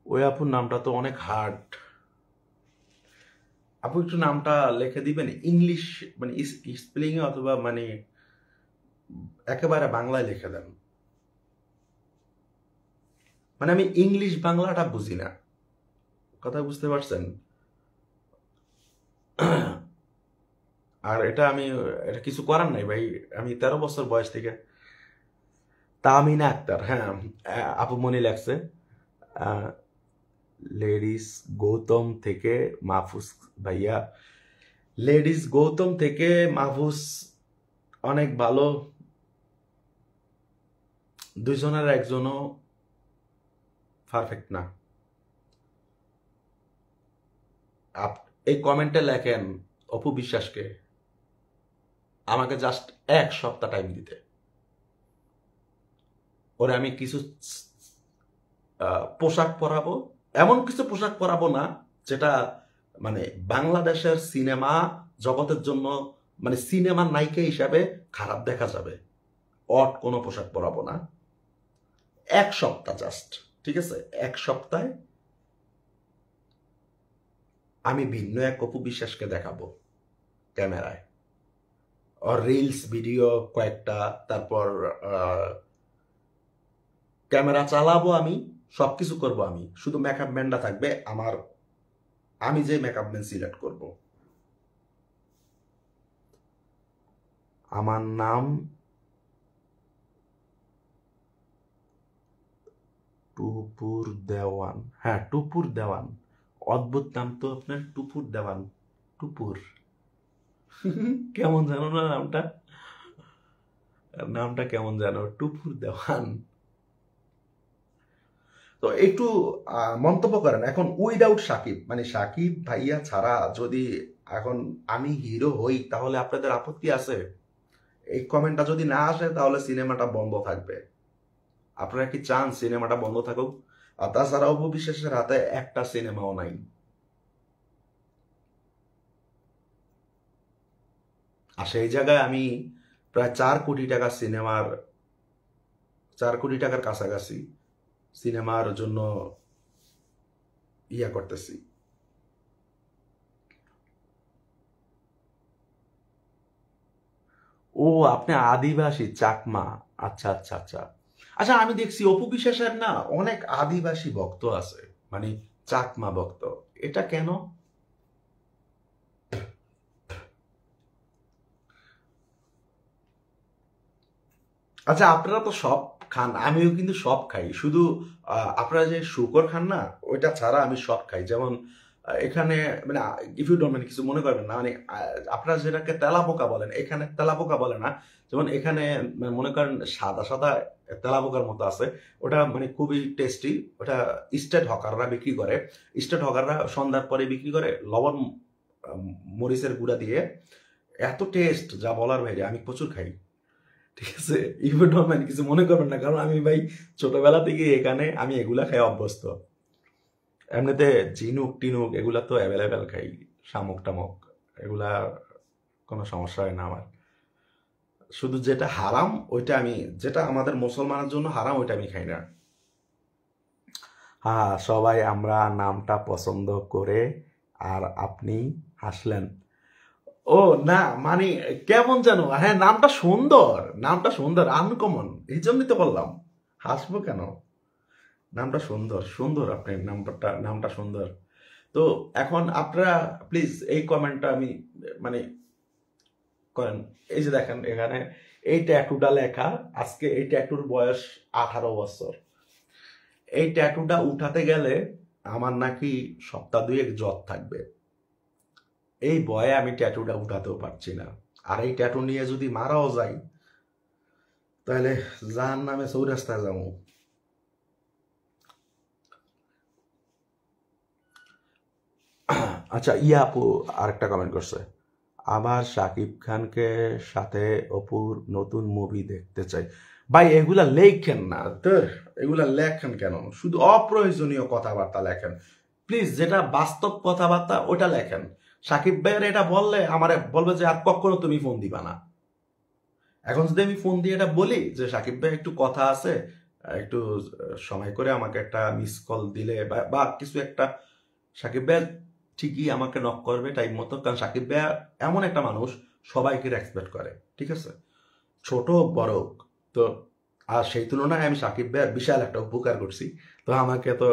ওই আপুর নামটা তো অনেক হার্ড। আপু একটু নামটা লিখে দিবেন ইংলিশ মানে স্পেলিং এ, অথবা মানে একেবারে বাংলায় লিখে দেন, মানে আমি ইংলিশ বাংলাটা বুঝি না, কথা বুঝতে পারছেন? আর এটা কিছু করার নাই ভাই, আমি 13 বছর বয়স থেকে। তামিনা আক্তার, হ্যাঁ, আপু মনে লাগছে। লেডিস গৌতম থেকে মাহফুজ ভাইয়া, লেডিস গৌতম থেকে মাহফুজ অনেক ভালো, দুইজনের একজনও পারফেক্ট না। এই কমেন্টে লেখেন অপু বিশ্বাসকে আমাকে জাস্ট 1 সপ্তাহ টাইম দিতে। ওরে আমি কিছু পোশাক পরাবো, এমন কিছু পোশাক পরাবো না যেটা মানে বাংলাদেশের সিনেমা জগতের জন্য মানে সিনেমার নায়িকা হিসাবে খারাপ দেখা যাবে। অড কোনো পোশাক পরাবো না। 1 সপ্তাহ জাস্ট, ঠিক আছে? 1 সপ্তাহে আমি ভিন্ন এক অপু বিশ্বাসকে দেখাবো ক্যামেরায়। আর রিলস ভিডিও কয়েকটা, তারপর ক্যামেরা চালাবো আমি, সবকিছু করব আমি। শুধু মেকআপ ম্যানটা থাকবে আমি যে মেকআপ ম্যান সিলেক্ট করব। আমার নাম টুপুর দেওয়ান। হ্যাঁ, টুপুর দেওয়ান। অদ্ভুত নাম তো আপনার, টুপুর দেওয়ান। টুপুর কেমন জানো না নামটা? নামটা কেমন জানো? টুপুর দেওয়ান। তো একটু মন্তব্য করেন এখন উইদাউট সাকিব, মানে সাকিব ভাইয়া ছাড়া যদি এখন আমি হিরো হই তাহলে আপনাদের আপত্তি আছে? এই কমেন্টটা যদি না আসে তাহলে সিনেমাটা বন্ধ থাকবে। আপনারা কি চান সিনেমাটা বন্ধ থাকুক? আর তাছাড়া অপু বিশ্বাসের হাতে একটা সিনেমাও নাই। আর সেই জায়গায় আমি প্রায় 4 কোটি টাকা 4 কোটি টাকার কাছাকাছি সিনেমার জন্য ইয়া করতেছি। ও, আপনি আদিবাসী চাকমা? আচ্ছা আচ্ছা আচ্ছা আচ্ছা, আমি দেখছি অপু বিশ্বাসের না অনেক আদিবাসী ভক্ত আছে, মানে চাকমা ভক্ত। এটা কেন? আচ্ছা, আপনারা তো সব খান, আমিও কিন্তু সব খাই। শুধু আপনারা যে শুকর খান না, ওইটা ছাড়া আমি সব খাই। যেমন এখানে মানে ইফ ইউ ডোন্ট মানে কিছু মনে করবেন না, মানে আপনারা যেটাকে তেলাপোকা বলেন, এখানে তেলাপোকা বলে না। যেমন এখানে মনে করেন সাদা সাদা তেলাপোকার মতো আছে, ওটা মানে খুবই টেস্টি। ওটা স্টেট হকাররা বিক্রি করে। স্টেট হকাররা সন্ধ্যার পরে বিক্রি করে লবণ মরিচের গুঁড়া দিয়ে। এত টেস্ট যা বলার বাইরে, আমি প্রচুর খাই। ঠিক আছে, ইভেন মানে কিছু মনে করবেন না, কারণ আমি ভাই ছোটবেলা থেকে এখানে আমি এগুলা খাই অভ্যস্ত। এমনিতে ঝিনুক টিনুক এগুলা তো অ্যাভেলেবেল খাই, শামুক টামুক এগুলা কোনো সমস্যা হয় না আমার। শুধু যেটা হারাম ওইটা আমি, যেটা আমাদের মুসলমানের জন্য হারাম ওইটা আমি খাই না। হ্যাঁ, সবাই আমরা নামটা পছন্দ করে আর আপনি হাসলেন। ও না, মানে কেমন যেন, হ্যাঁ নামটা সুন্দর, নামটা সুন্দর, আনকমন, এই জন্যই তো বললাম। হাসবো কেন? নামটা সুন্দর, সুন্দর, আপনার নামটা সুন্দর। তো এখন আপনারা প্লিজ এই কমেন্টটা আমি মানে করেন। এই যে দেখেন এখানে এই ট্যাটুটা লেখা, আজকে এই ট্যাটুর বয়স 18 বছর। এই ট্যাটুটা উঠাতে গেলে আমার নাকি সপ্তাহ 2 জ্বর থাকবে। এই ভয়ে আমি ট্যাটুটা উঠাতেও পারছি না। আর এই ট্যাটু নিয়ে যদি মারাও যাই তাহলে জাহান্নামে চৌরাস্তায় যাবো। আচ্ছা, ইয়া আপু আরেকটা কমেন্ট করছে, আবার শাকিব খানকে সাথে অপুর নতুন মুভি দেখতে চাই। ভাই এগুলা লেখেন না তো, এগুলা লেখেন কেন? শুধু অপ্রয়োজনীয় কথাবার্তা লেখেন প্লিজ। যেটা বাস্তব কথাবার্তা ওটা লেখেন। সাকিব ভাইয়ের এটা বললে আমারে বলবে যে আর কখনো তুমি ফোন দিবা না। এখন যদি আমি ফোন দিয়ে এটা বলি যে সাকিব ভাই একটু কথা আছে, একটু সময় করে আমাকে একটা মিস কল দিলে বা কিছু একটা, সাকিব ভাই ঠিকই আমাকে নক করবে টাইম মতো। কারণ সাকিব ভাই এমন একটা মানুষ সবাইকে রেসপেক্ট করে, ঠিক আছে, ছোট বড় হোক। তো আর সেই তুলনায় আমি সাকিব ভাইয়ের বিশাল একটা উপকার করছি। তো আমাকে তো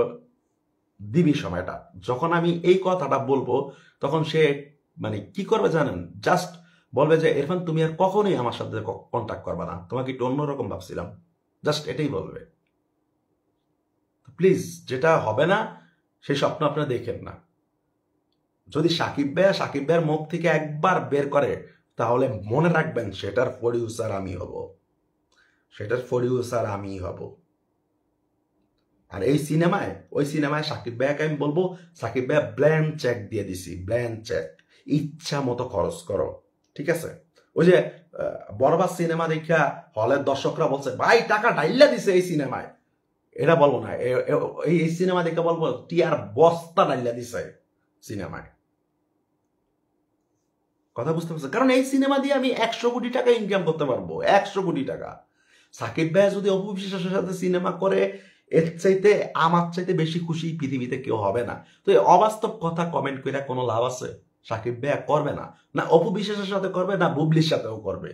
দিবি সময়টা। যখন আমি এই কথাটা বলবো তখন সে মানে কি করবে জানেন? জাস্ট বলবে যে ইরফান তুমি আর কখনোই আমার সাথে কন্ট্যাক্ট করবে না, তোমাকে একটু অন্যরকম ভাবছিলাম, জাস্ট এটাই বলবে। প্লিজ, যেটা হবে না সেই স্বপ্ন আপনারা দেখেন না। যদি সাকিব ভাইয়ের মুখ থেকে একবার বের করে তাহলে মনে রাখবেন সেটার প্রডিউসার আমি হব, সেটার প্রডিউসার আমি হব। আর ওই সিনেমায় সাকিব ভাইয়াকে আমি বলবো, সাকিব ভাইয়া ব্ল্যাঙ্ক চেক দিয়ে দিছি, ব্ল্যাঙ্ক চেক। ইচ্ছা মতো খরচ করো, ঠিক আছে? ওই যে বরবাদ সিনেমা দেখা হলের দর্শকরা বলছে ভাই টাকা ডাইল্লা দিছে এই সিনেমায়, এটা বলবো না। এই সিনেমা দেখে বলবো টিয়ার বস্তা ডাইল্লা দিছে সিনেমায়। কথা বুঝতে পারছো? কারণ এই সিনেমা দিয়ে আমি 100 কোটি টাকা ইনকাম করতে পারবো, 100 কোটি টাকা। সাকিব ভাই যদি অপু বিশ্বাসের সাথে সিনেমা করে, এর চাইতে আমার চাইতে বেশি খুশি পৃথিবীতে কেউ হবে না। তো এই অবাস্তব কথা কমেন্ট করে কোনো লাভ আছে? সাকিব ভাই করবে না, না অপু বিশ্বাসের সাথে করবে, না বুবলির সাথেও করবে,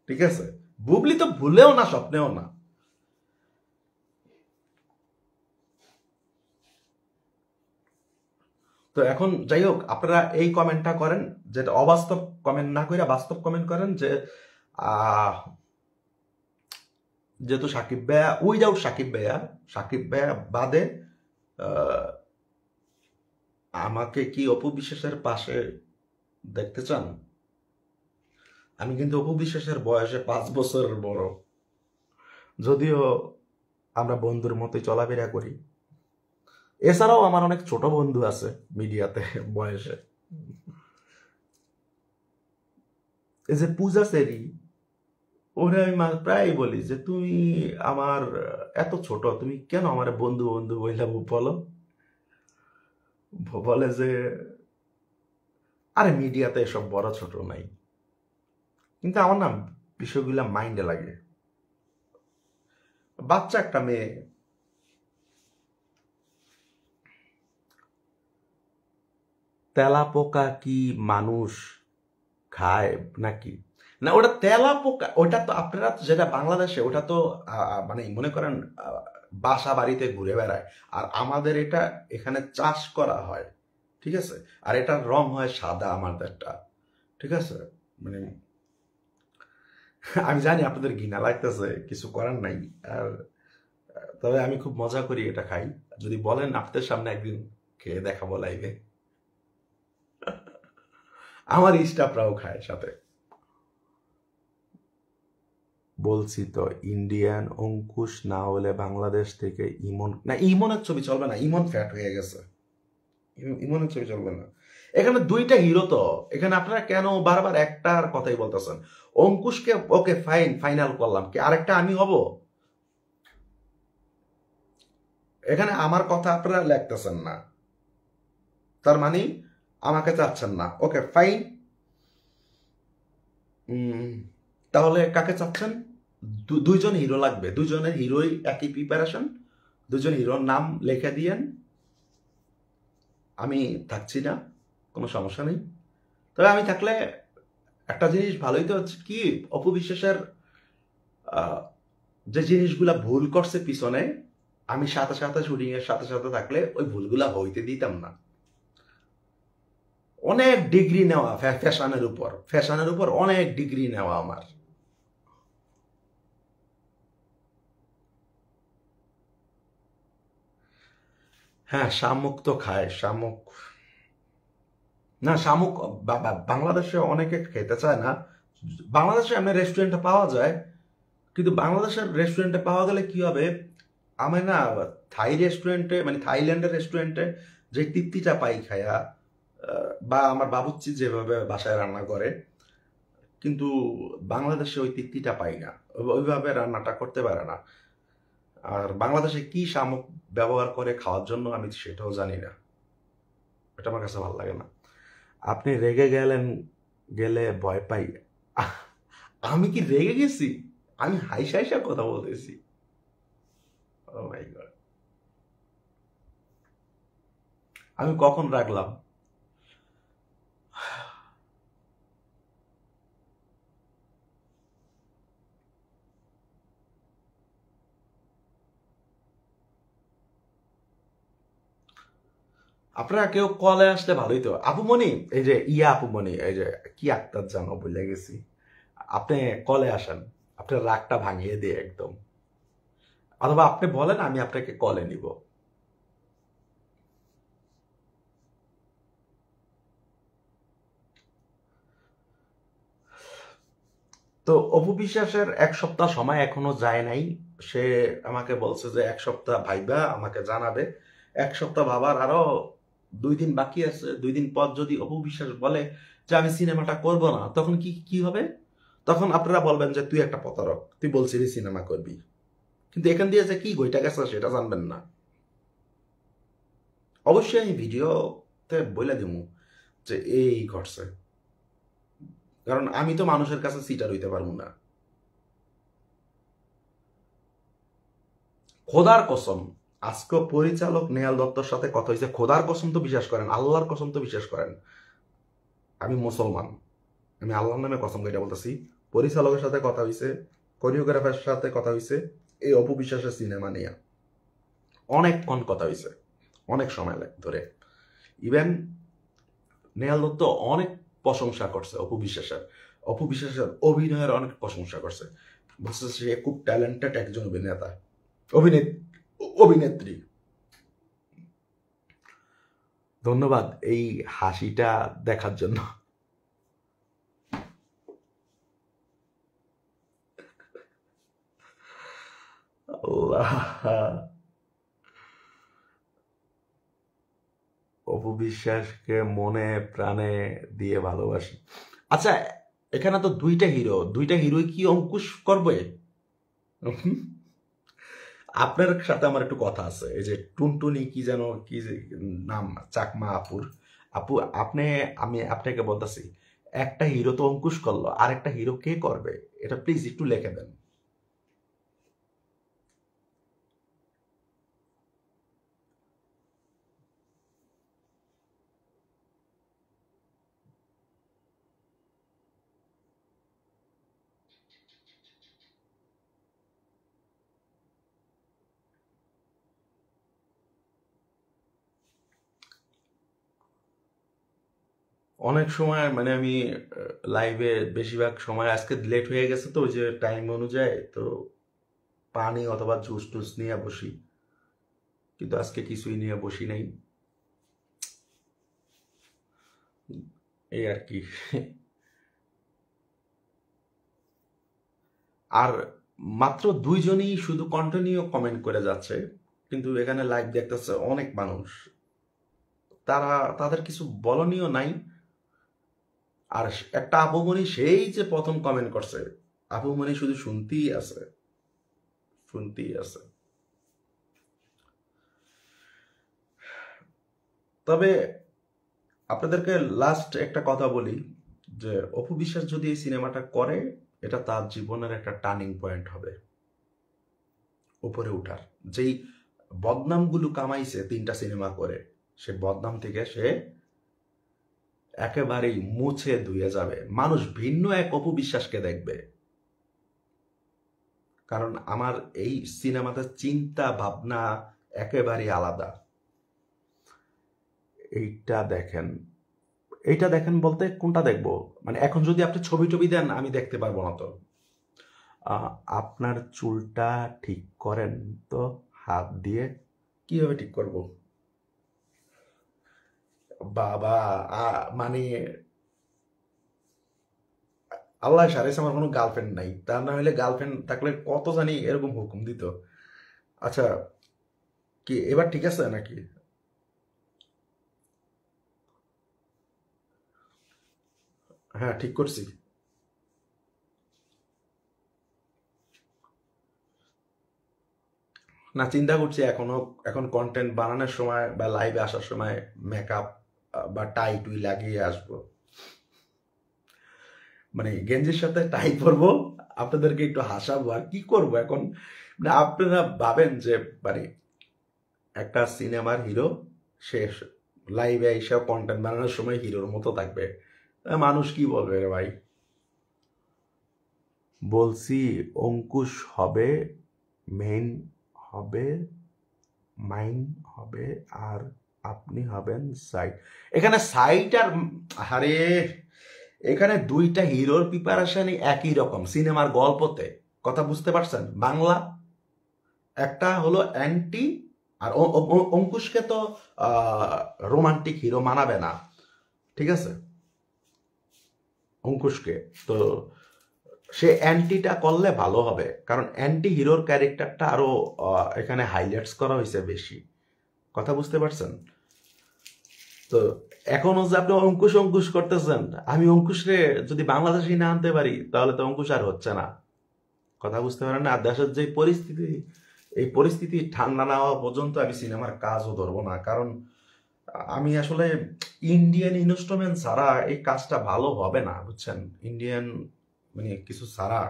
ঠিক আছে? বুবলি তো ভুলেও না, স্বপ্নেও না। তো এখন যাই হোক, আপনারা এই কমেন্টটা করেন, যেটা অবাস্তব কমেন্ট না করে বাস্তব কমেন্ট করেন, যে যেহেতু সাকিব ভাইয়া উইদাউট সাকিব ভাইয়া বাদে আমাকে কি অপু বিশ্বাসের পাশে দেখতে চান? আমি কিন্তু অপু বিশ্বাসের বয়সে 5 বছরের বড়, যদিও আমরা বন্ধুর মতোই চলাফেরা করি। এছাড়াও আমার অনেক ছোট বন্ধু আছে মিডিয়াতে বয়সে। এই যে পূজা সেরি, ওরে আমি প্রায় বলি যে তুমি আমার এত ছোট, তুমি কেন আমার বন্ধু বন্ধু বইলা বলো? বলে যে আরে মিডিয়াতে এসব বড় ছোট নাই। কিন্তু আমার না বিষয়গুলা মাইন্ডে লাগে। বাচ্চা একটা মেয়ে, তেলা পোকা কি মানুষ খায় নাকি? না ওটা তেলা পোকা, ওটা তো আপনারা যেটা বাংলাদেশে, ওটা তো মানে মনে করেন বাসা বাড়িতে ঘুরে বেড়ায়, আর আমাদের এটা এখানে চাষ করা হয়, ঠিক আছে? আর এটার রং হয় সাদা আমাদেরটা, ঠিক আছে? মানে আমি জানি আপনাদের ঘৃণা লাগতেছে, কিছু করার নাই। আর তবে আমি খুব মজা করি এটা খাই। যদি বলেন আপনাদের সামনে একদিন খেয়ে দেখাবো লাইভে। আমার স্টাফরাও খায় সাথে। বলছি তো ইন্ডিয়ান অঙ্কুশ না হলে বাংলাদেশ থেকে ইমন, না ইমনের ছবি চলবে না, ইমন ফ্যাট হয়ে গেছে, ইমনের ছবি চলবে না। এখানে দুইটা হিরো, তো এখানে আপনারা কেন বারবার একটার কথাই বলতেছেন? অঙ্কুশকে ওকে ফাইনাল করলাম, কি আরেকটা আমি হব? এখানে আমার কথা আপনারা লেখতেছেন না, তার মানে আমাকে চাচ্ছেন না। ওকে ফাইন, তাহলে কাকে চাচ্ছেন? দুইজন হিরো লাগবে, দুইজনের হিরোই একই প্রিপারেশন, দুজন হিরোর নাম লিখে দিয়েন, আমি থাকছি না, কোনো সমস্যা নেই। তবে আমি থাকলে একটা জিনিস ভালোই তো হচ্ছে কি, অপু বিশ্বাসের যে জিনিসগুলা ভুল করছে পিছনে, আমি সাথে সাথে শুটিং এর সাথে সাথে থাকলে ওই ভুলগুলা হইতে দিতাম না। অনেক ডিগ্রি নেওয়া ফ্যাশনের উপর অনেক ডিগ্রি নেওয়া আমার। হ্যাঁ, শামুক তো খায়, শামুক না, শামুক বাংলাদেশে অনেকে খেতে চায় না। বাংলাদেশে এমনি রেস্টুরেন্টে পাওয়া যায়, কিন্তু বাংলাদেশের রেস্টুরেন্টে পাওয়া গেলে কি হবে, আমি না থাই রেস্টুরেন্টে, মানে থাইল্যান্ডের রেস্টুরেন্টে যে তৃপ্তিটা পাই খায়া, বা আমার বাবুর্চি যেভাবে বাসায় রান্না করে, কিন্তু বাংলাদেশে ওই তৃপ্তিটা পাই না, ওইভাবে রান্নাটা করতে পারে না। আর বাংলাদেশে কি শামুক ব্যবহার করে খাওয়ার জন্য আমি সেটাও জানি না, এটা আমার কাছে ভালো লাগে না। আপনি রেগে গেলে ভয় পাই। আমি কি রেগে গেছি? আমি হাইসা হাইসা কথা বলতেছি। ও মাই গড, আমি কখন রাখলাম? আপনারা কেউ কলে আসলে ভালোই তো। আপুমনি, এই যে আপুমনি, এই যে কি আক্তার জানো বলে গেছি, আপনি কলে আসেন, আপনার রাগটা ভাঙিয়ে দিয়ে একদম, অথবা আপনি বলেন আমি আপনাকে কলে নিব। তো অপু বিশ্বাসের 1 সপ্তাহ সময় এখনো যায় নাই, সে আমাকে বলছে যে 1 সপ্তাহ ভাইবা আমাকে জানাবে। 1 সপ্তাহ ভাবার আরো 2 দিন বাকি আছে, 2 দিন পর যদি অপু বিশ্বাস বলে যে আমি সিনেমাটা করব না, তখন কি হবে? তখন আপনারা বলবেন যে তুই একটা প্রতারক, তুই বলছিলি সিনেমা করবি, কিন্তু এখান দিয়ে যে কি গইটা গেছে সেটা জানবেন না। অবশ্যই আমি ভিডিওতে বলে দিব যে এই ঘটছে, কারণ আমি তো মানুষের কাছে সিটার হইতে পারবো না। খোদার কসম, আজকে পরিচালক নেহাল দত্তর সাথে কথা হয়েছে, খোদার কসম তো বিশ্বাস করেন, আল্লাহর কসম তো বিশ্বাস করেন, আমি মুসলমান, আমি আল্লাহর নামে কসম কেটে বলতেছি, পরিচালকের সাথে কথা হয়েছে, কোরিওগ্রাফারের সাথে কথা হয়েছে এই অপু বিশ্বাসের সিনেমা নিয়ে, অনেকক্ষণ কথা হয়েছে, অনেক সময় ধরে। ইভেন নেহাল দত্ত অনেক প্রশংসা করছে অপু বিশ্বাসের অভিনয়ের অনেক প্রশংসা করছে, বলছে সে খুব ট্যালেন্টেড একজন অভিনেতা, অভিনেত্রী। ধন্যবাদ এই হাসিটা দেখার জন্য। আল্লাহ, অপু বিশ্বাসকে মনে প্রাণে দিয়ে ভালোবাসি। আচ্ছা, এখানে তো দুইটা হিরোই কি অঙ্কুশ করবে? আপনার সাথে আমার একটু কথা আছে, এই যে টুনটুনি কি যেন কি নাম, চাকমা আপুর, আপু আমি আপনাকে বলতেছি, একটা হিরো তো অঙ্কুশ করলো, আর একটা হিরো কে করবে? এটা প্লিজ একটু লিখে দেন। অনেক সময় মানে আমি লাইভে বেশিরভাগ সময় আজকে লেট হয়ে গেছে, তো ওই যে টাইম অনুযায়ী তো পানি অথবা জুস টুস নিয়ে বসি, কিন্তু আজকে কিছুই নিয়ে বসি নাই, এই আর কি। আর মাত্র 2 জনই শুধু কন্টিনিউ কমেন্ট করে যাচ্ছে, কিন্তু এখানে লাইভ দেখতেছে অনেক মানুষ, তাদের কিছু বলনীয় নাই। আর একটা আপুমণি সেই যে প্রথম কমেন্ট করছে, আপুমণি শুধু শুনতেই আছে। তবে আপনাদেরকে লাস্ট একটা কথা বলি, যে অপু বিশ্বাস যদি এই সিনেমাটা করে, এটা তার জীবনের একটা টার্নিং পয়েন্ট হবে, উপরে উঠার। যেই বদনামগুলো কামাইছে 3টা সিনেমা করে, সে বদনাম থেকে সে একেবারেই মুছে ধুয়ে যাবে, মানুষ ভিন্ন এক অপু বিশ্বাসকে দেখবে। কারণ আমার এই সিনেমাতে চিন্তা ভাবনা একেবারেই আলাদা। এইটা দেখেন বলতে কোনটা দেখবো? মানে এখন যদি আপনি ছবি টবি দেন আমি দেখতে পারবো না। তো আপনার চুলটা ঠিক করেন তো হাত দিয়ে। কিভাবে ঠিক করব বাবা? মানে আল্লাহ সারাইছে, আমার কোনো গার্লফ্রেন্ড নাই, তার না হলে গার্লফ্রেন্ড থাকলে কত জানি এরকম হুকুম দিত। আচ্ছা, কি এবার ঠিক আছে নাকি? হ্যাঁ, ঠিক করছি। না, চিন্তা করছি এখন কন্টেন্ট বানানোর সময় বা লাইভে আসার সময় মেকআপ বা টাই টুই লাগিয়ে আসবো, মানে গেঞ্জির সাথে টাই পরবো, আপনাদেরকে একটু হাসাবো, আর কি করবো এখন। মানে আপনারা ভাবেন যে মানে একটা সিনেমার হিরো সে লাইভে এসে কন্টেন্ট বানানোর সময় হিরোর মতো থাকবে, মানুষ কি বলবে রে ভাই? বলছি অঙ্কুশ হবে, মেইন হবে, মাইন হবে, আর আপনি হবেন সাইড। এখানে সাইড আর আরে এখানে 2টা হিরোর প্রিপারেশনই একই রকম সিনেমার গল্পতে, কথা বুঝতে পারছেন? বাংলা একটা হলো অ্যান্টি, আর অঙ্কুশকে তো রোমান্টিক হিরো মানাবে না, ঠিক আছে? অঙ্কুশকে তো সে অ্যান্টিটা করলে ভালো হবে, কারণ অ্যান্টি হিরোর ক্যারেক্টারটা আরো এখানে হাইলাইটস করা হয়েছে বেশি, কথা বুঝতে পারছেন? তো এখনো যে আপনি অঙ্কুশ অঙ্কুশ করতেছেন, আমি অঙ্কুশ রে যদি বাংলাদেশে না আনতে পারি তাহলে তো অঙ্কুশ আর হচ্ছে না। কথা বুঝতে পারেন না? আর দেশের যে পরিস্থিতি, এই পরিস্থিতি ঠান্ডা না হওয়া পর্যন্ত আমি সিনেমার কাজও ধরবো না, কারণ আমি আসলে ইন্ডিয়ান ইনস্ট্রুমেন্ট ছাড়া এই কাজটা ভালো হবে না, বুঝছেন? ইন্ডিয়ান মানে কিছু ছাড়া,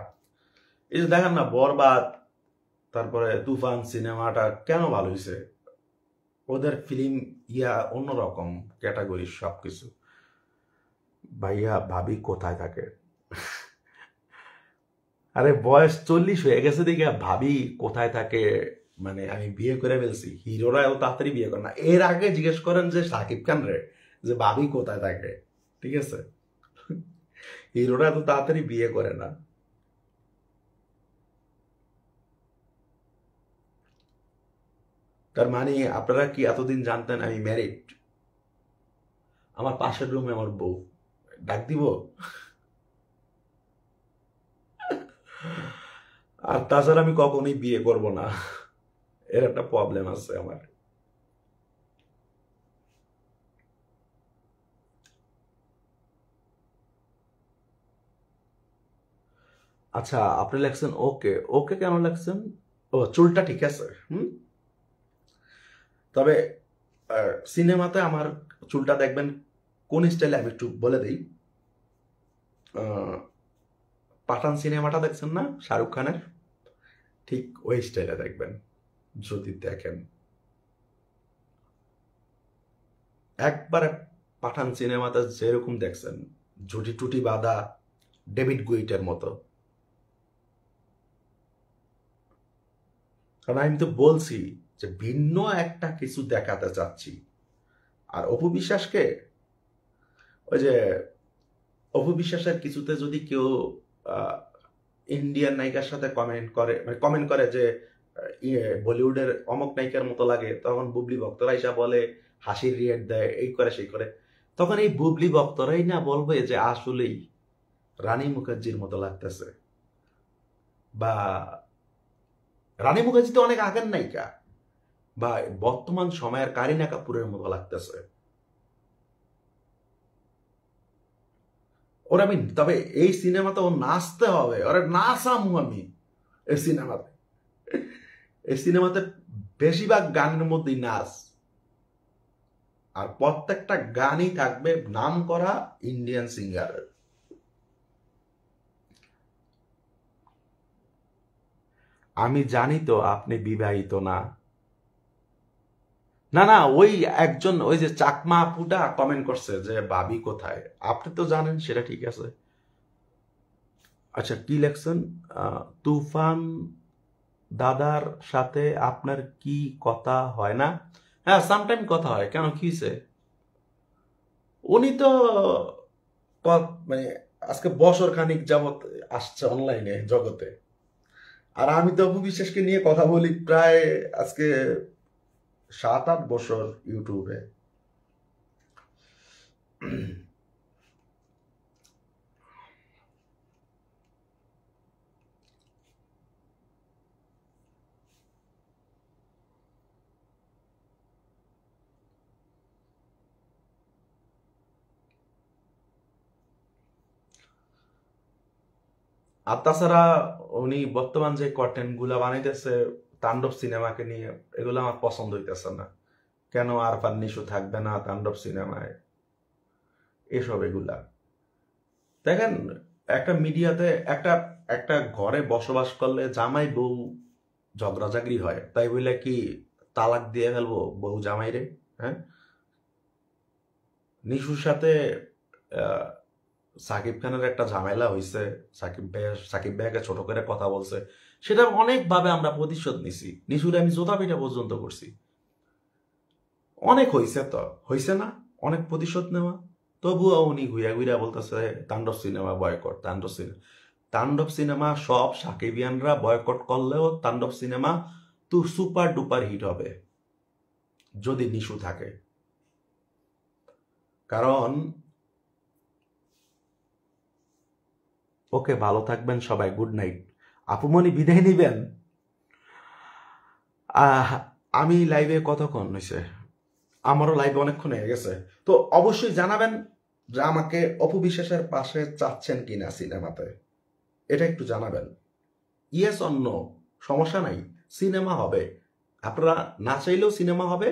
এই যে দেখেন না বরবাদ, তারপরে তুফান সিনেমাটা কেন ভালো হয়েছে? ওদের ফিল্ম অন্যরকম ক্যাটাগরির সবকিছু। ভাইয়া ভাবি কোথায় থাকে? আরে বয়স 40 হয়ে গেছে দেখে ভাবি কোথায় থাকে? মানে আমি বিয়ে করে ফেলছি, হিরোরা এত তাড়াতাড়ি বিয়ে করে না। এর আগে জিজ্ঞেস করেন যে সাকিব খান রে যে ভাবি কোথায় থাকে, ঠিক আছে? হিরোরা এত তাড়াতাড়ি বিয়ে করে না। তার মানে আপনারা কি এতদিন জানতেন আমি ম্যারিড? আমার পাশের রুমে আমার বউ, ডাক দিব? আর তাছাড়া আমি কখনোই বিয়ে করব না, এর একটা প্রবলেম আছে আমার। আচ্ছা, আপনি লেখছেন ওকে, ওকে কেন লেখছেন? ও, চুলটা ঠিক আছে। তবে সিনেমাতে আমার চুলটা দেখবেন কোন স্টাইলে, আমি একটু বলে দিই। পাঠান সিনেমাটা দেখছেন না শাহরুখ খানের? ঠিক ওই স্টাইলে দেখবেন যদি দেখেন। একবারে পাঠান সিনেমাতে যেরকম দেখছেন, ঝুটি টুটি বাঁধা ডেভিড গুইটের মতো। কারণ আমি তো বলছি যে ভিন্ন একটা কিছু দেখাতে চাচ্ছি। আর অপু বিশ্বাসকে, ওই যে অপু বিশ্বাসের কিছুতে যদি কেউ ইন্ডিয়ান নায়িকার সাথে কমেন্ট করে যে বলিউডের অমুক নায়িকার মতো লাগে, তখন বুবলি ভক্তরা এসে বলে, হাসির রিয়েক্ট দেয়, এই করে সেই করে, তখন এই বুবলি ভক্তরাই না বলবে যে আসলেই রানী মুখার্জির মতো লাগতেছে, বা রানী মুখার্জি তো অনেক আগের নায়িকা, বা বর্তমান সময়ের কারিনা কাপুরের মতো লাগতেছে। ওরা আমি তবে এই সিনেমাতে ও নাচতে হবে, ওরা নাচামু আমি এই সিনেমাতে। এই সিনেমাতে বেশিরভাগ গানের মধ্যেই নাচ, আর প্রত্যেকটা গানই থাকবে নাম করা ইন্ডিয়ান সিঙ্গারের। আমি জানি তো আপনি বিবাহিত না। না না, ওই একজন ওই যে চাকমা আপুটা কমেন্ট করছে যে ভাবি কোথায়, আপনি তো জানেন, সেটা ঠিক আছে। আচ্ছা, কি লেখছেন? তুফান দাদার সাথে আপনার কি কথা হয় না? হ্যাঁ, সামটাইম কথা হয়। কেন, কি হয়েছে? উনি তো মানে আজকে বছর খানিক যাবত আসছে অনলাইনে জগতে, আর আমি তো অপু বিশ্বাসকে নিয়ে কথা বলি প্রায় আজকে 7-8 বছর ইউটিউবে। আর তাছাড়া উনি বর্তমান যে কন্টেন্ট গুলা বানাইতেছে তাণ্ডব সিনেমাকে নিয়ে, এগুলো আমার পছন্দ হইতেছে না। কেন আরফান নিশো থাকবে না তাণ্ডব সিনেমায়, এসব এগুলা দেখেন। একটা মিডিয়াতে একটা একটা ঘরে বসবাস করলে জামাই বউ ঝগড়াঝাগড়ি হয়, তাই বলে কি তালাক দিয়ে ফেলবো বউ জামাইরে? হ্যাঁ, নিশুর সাথে আহ, সাকিব খানের একটা ঝামেলা হয়েছে, সাকিব ভাইয়াকে ছোট করে কথা বলছে, সেটা অনেকভাবে আমরা প্রতিশোধ নিছি। নিশুরে আমি জোতা পিটা পর্যন্ত করছি। অনেক হয়েছে, তো হয়েছে না অনেক প্রতিশোধ নেওয়া? তবুও উনি ঘুরা ঘুরা বলতেছে তাণ্ডব সিনেমা বয়কট, তাণ্ডব সিনেমা। তাণ্ডব সিনেমা সব সাকিবিয়ানরা বয়কট করলেও তাণ্ডব সিনেমা তো সুপার ডুপার হিট হবে যদি নিশু থাকে। কারণ ওকে, ভালো থাকবেন সবাই, গুড নাইট। আপুমনি বিদায় নিবেন? আহ আমি লাইভে কতক্ষণ হয়েছে? আমারও লাইভে অনেকক্ষণ হয়ে গেছে। তো অবশ্যই জানাবেন যে আমাকে অপু বিশ্বাসের পাশে চাচ্ছেন কিনা সিনেমাতে, এটা একটু জানাবেন। ইয়েস অর নো, সমস্যা নাই, সিনেমা হবে। আপনারা না চাইলেও সিনেমা হবে,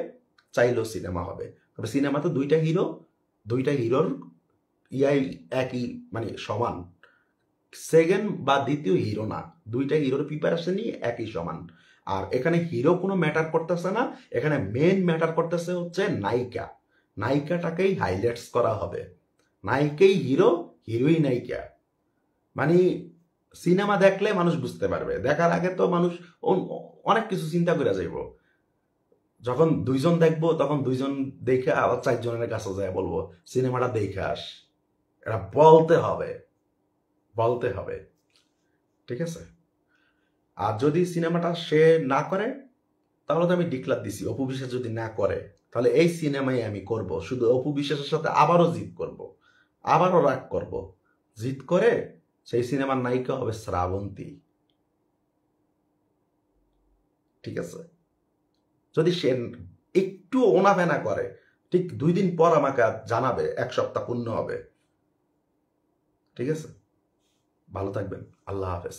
চাইলেও সিনেমা হবে। তবে সিনেমাতে দুইটা হিরো, দুইটা হিরোর ইয়াই একই, মানে সমান। সেকেন্ড বা দ্বিতীয় হিরো না, দুইটা হিরোর প্রিপারেশনই একই সমান। আর এখানে হিরো কোনো ম্যাটার করতেছে না, এখানে মেন ম্যাটার করতেছে হচ্ছে নায়িকা। নায়িকাটাকেই হাইলাইটস করা হবে। নায়িকাই হিরো, হিরোই নায়িকা। মানে সিনেমা দেখলে মানুষ বুঝতে পারবে, দেখার আগে তো মানুষ অনেক কিছু চিন্তা করে যাইব। যখন দুইজন দেখবো তখন দুইজন দেখে আবার চারজনের কাছে যায় বলবো সিনেমাটা দেখে আস। এটা বলতে হবে, বলতে হবে, ঠিক আছে? আর যদি সিনেমাটা সে না করে তাহলে তো আমি ডিক্লার দিছি, অপু বিশ্বাস যদি না করে তাহলে এই সিনেমাই আমি করব, শুধু অপু বিশ্বাসের সাথে আবারও জিত করব, আবারও রাগ করব। জিত করে সেই সিনেমার নায়িকা হবে শ্রাবন্তী, ঠিক আছে? যদি সে একটু ওনাফেনা করে, ঠিক 2 দিন পর আমাকে জানাবে, 1 সপ্তাহ পূর্ণ হবে, ঠিক আছে? ভালো থাকবেন, আল্লাহ হাফেজ।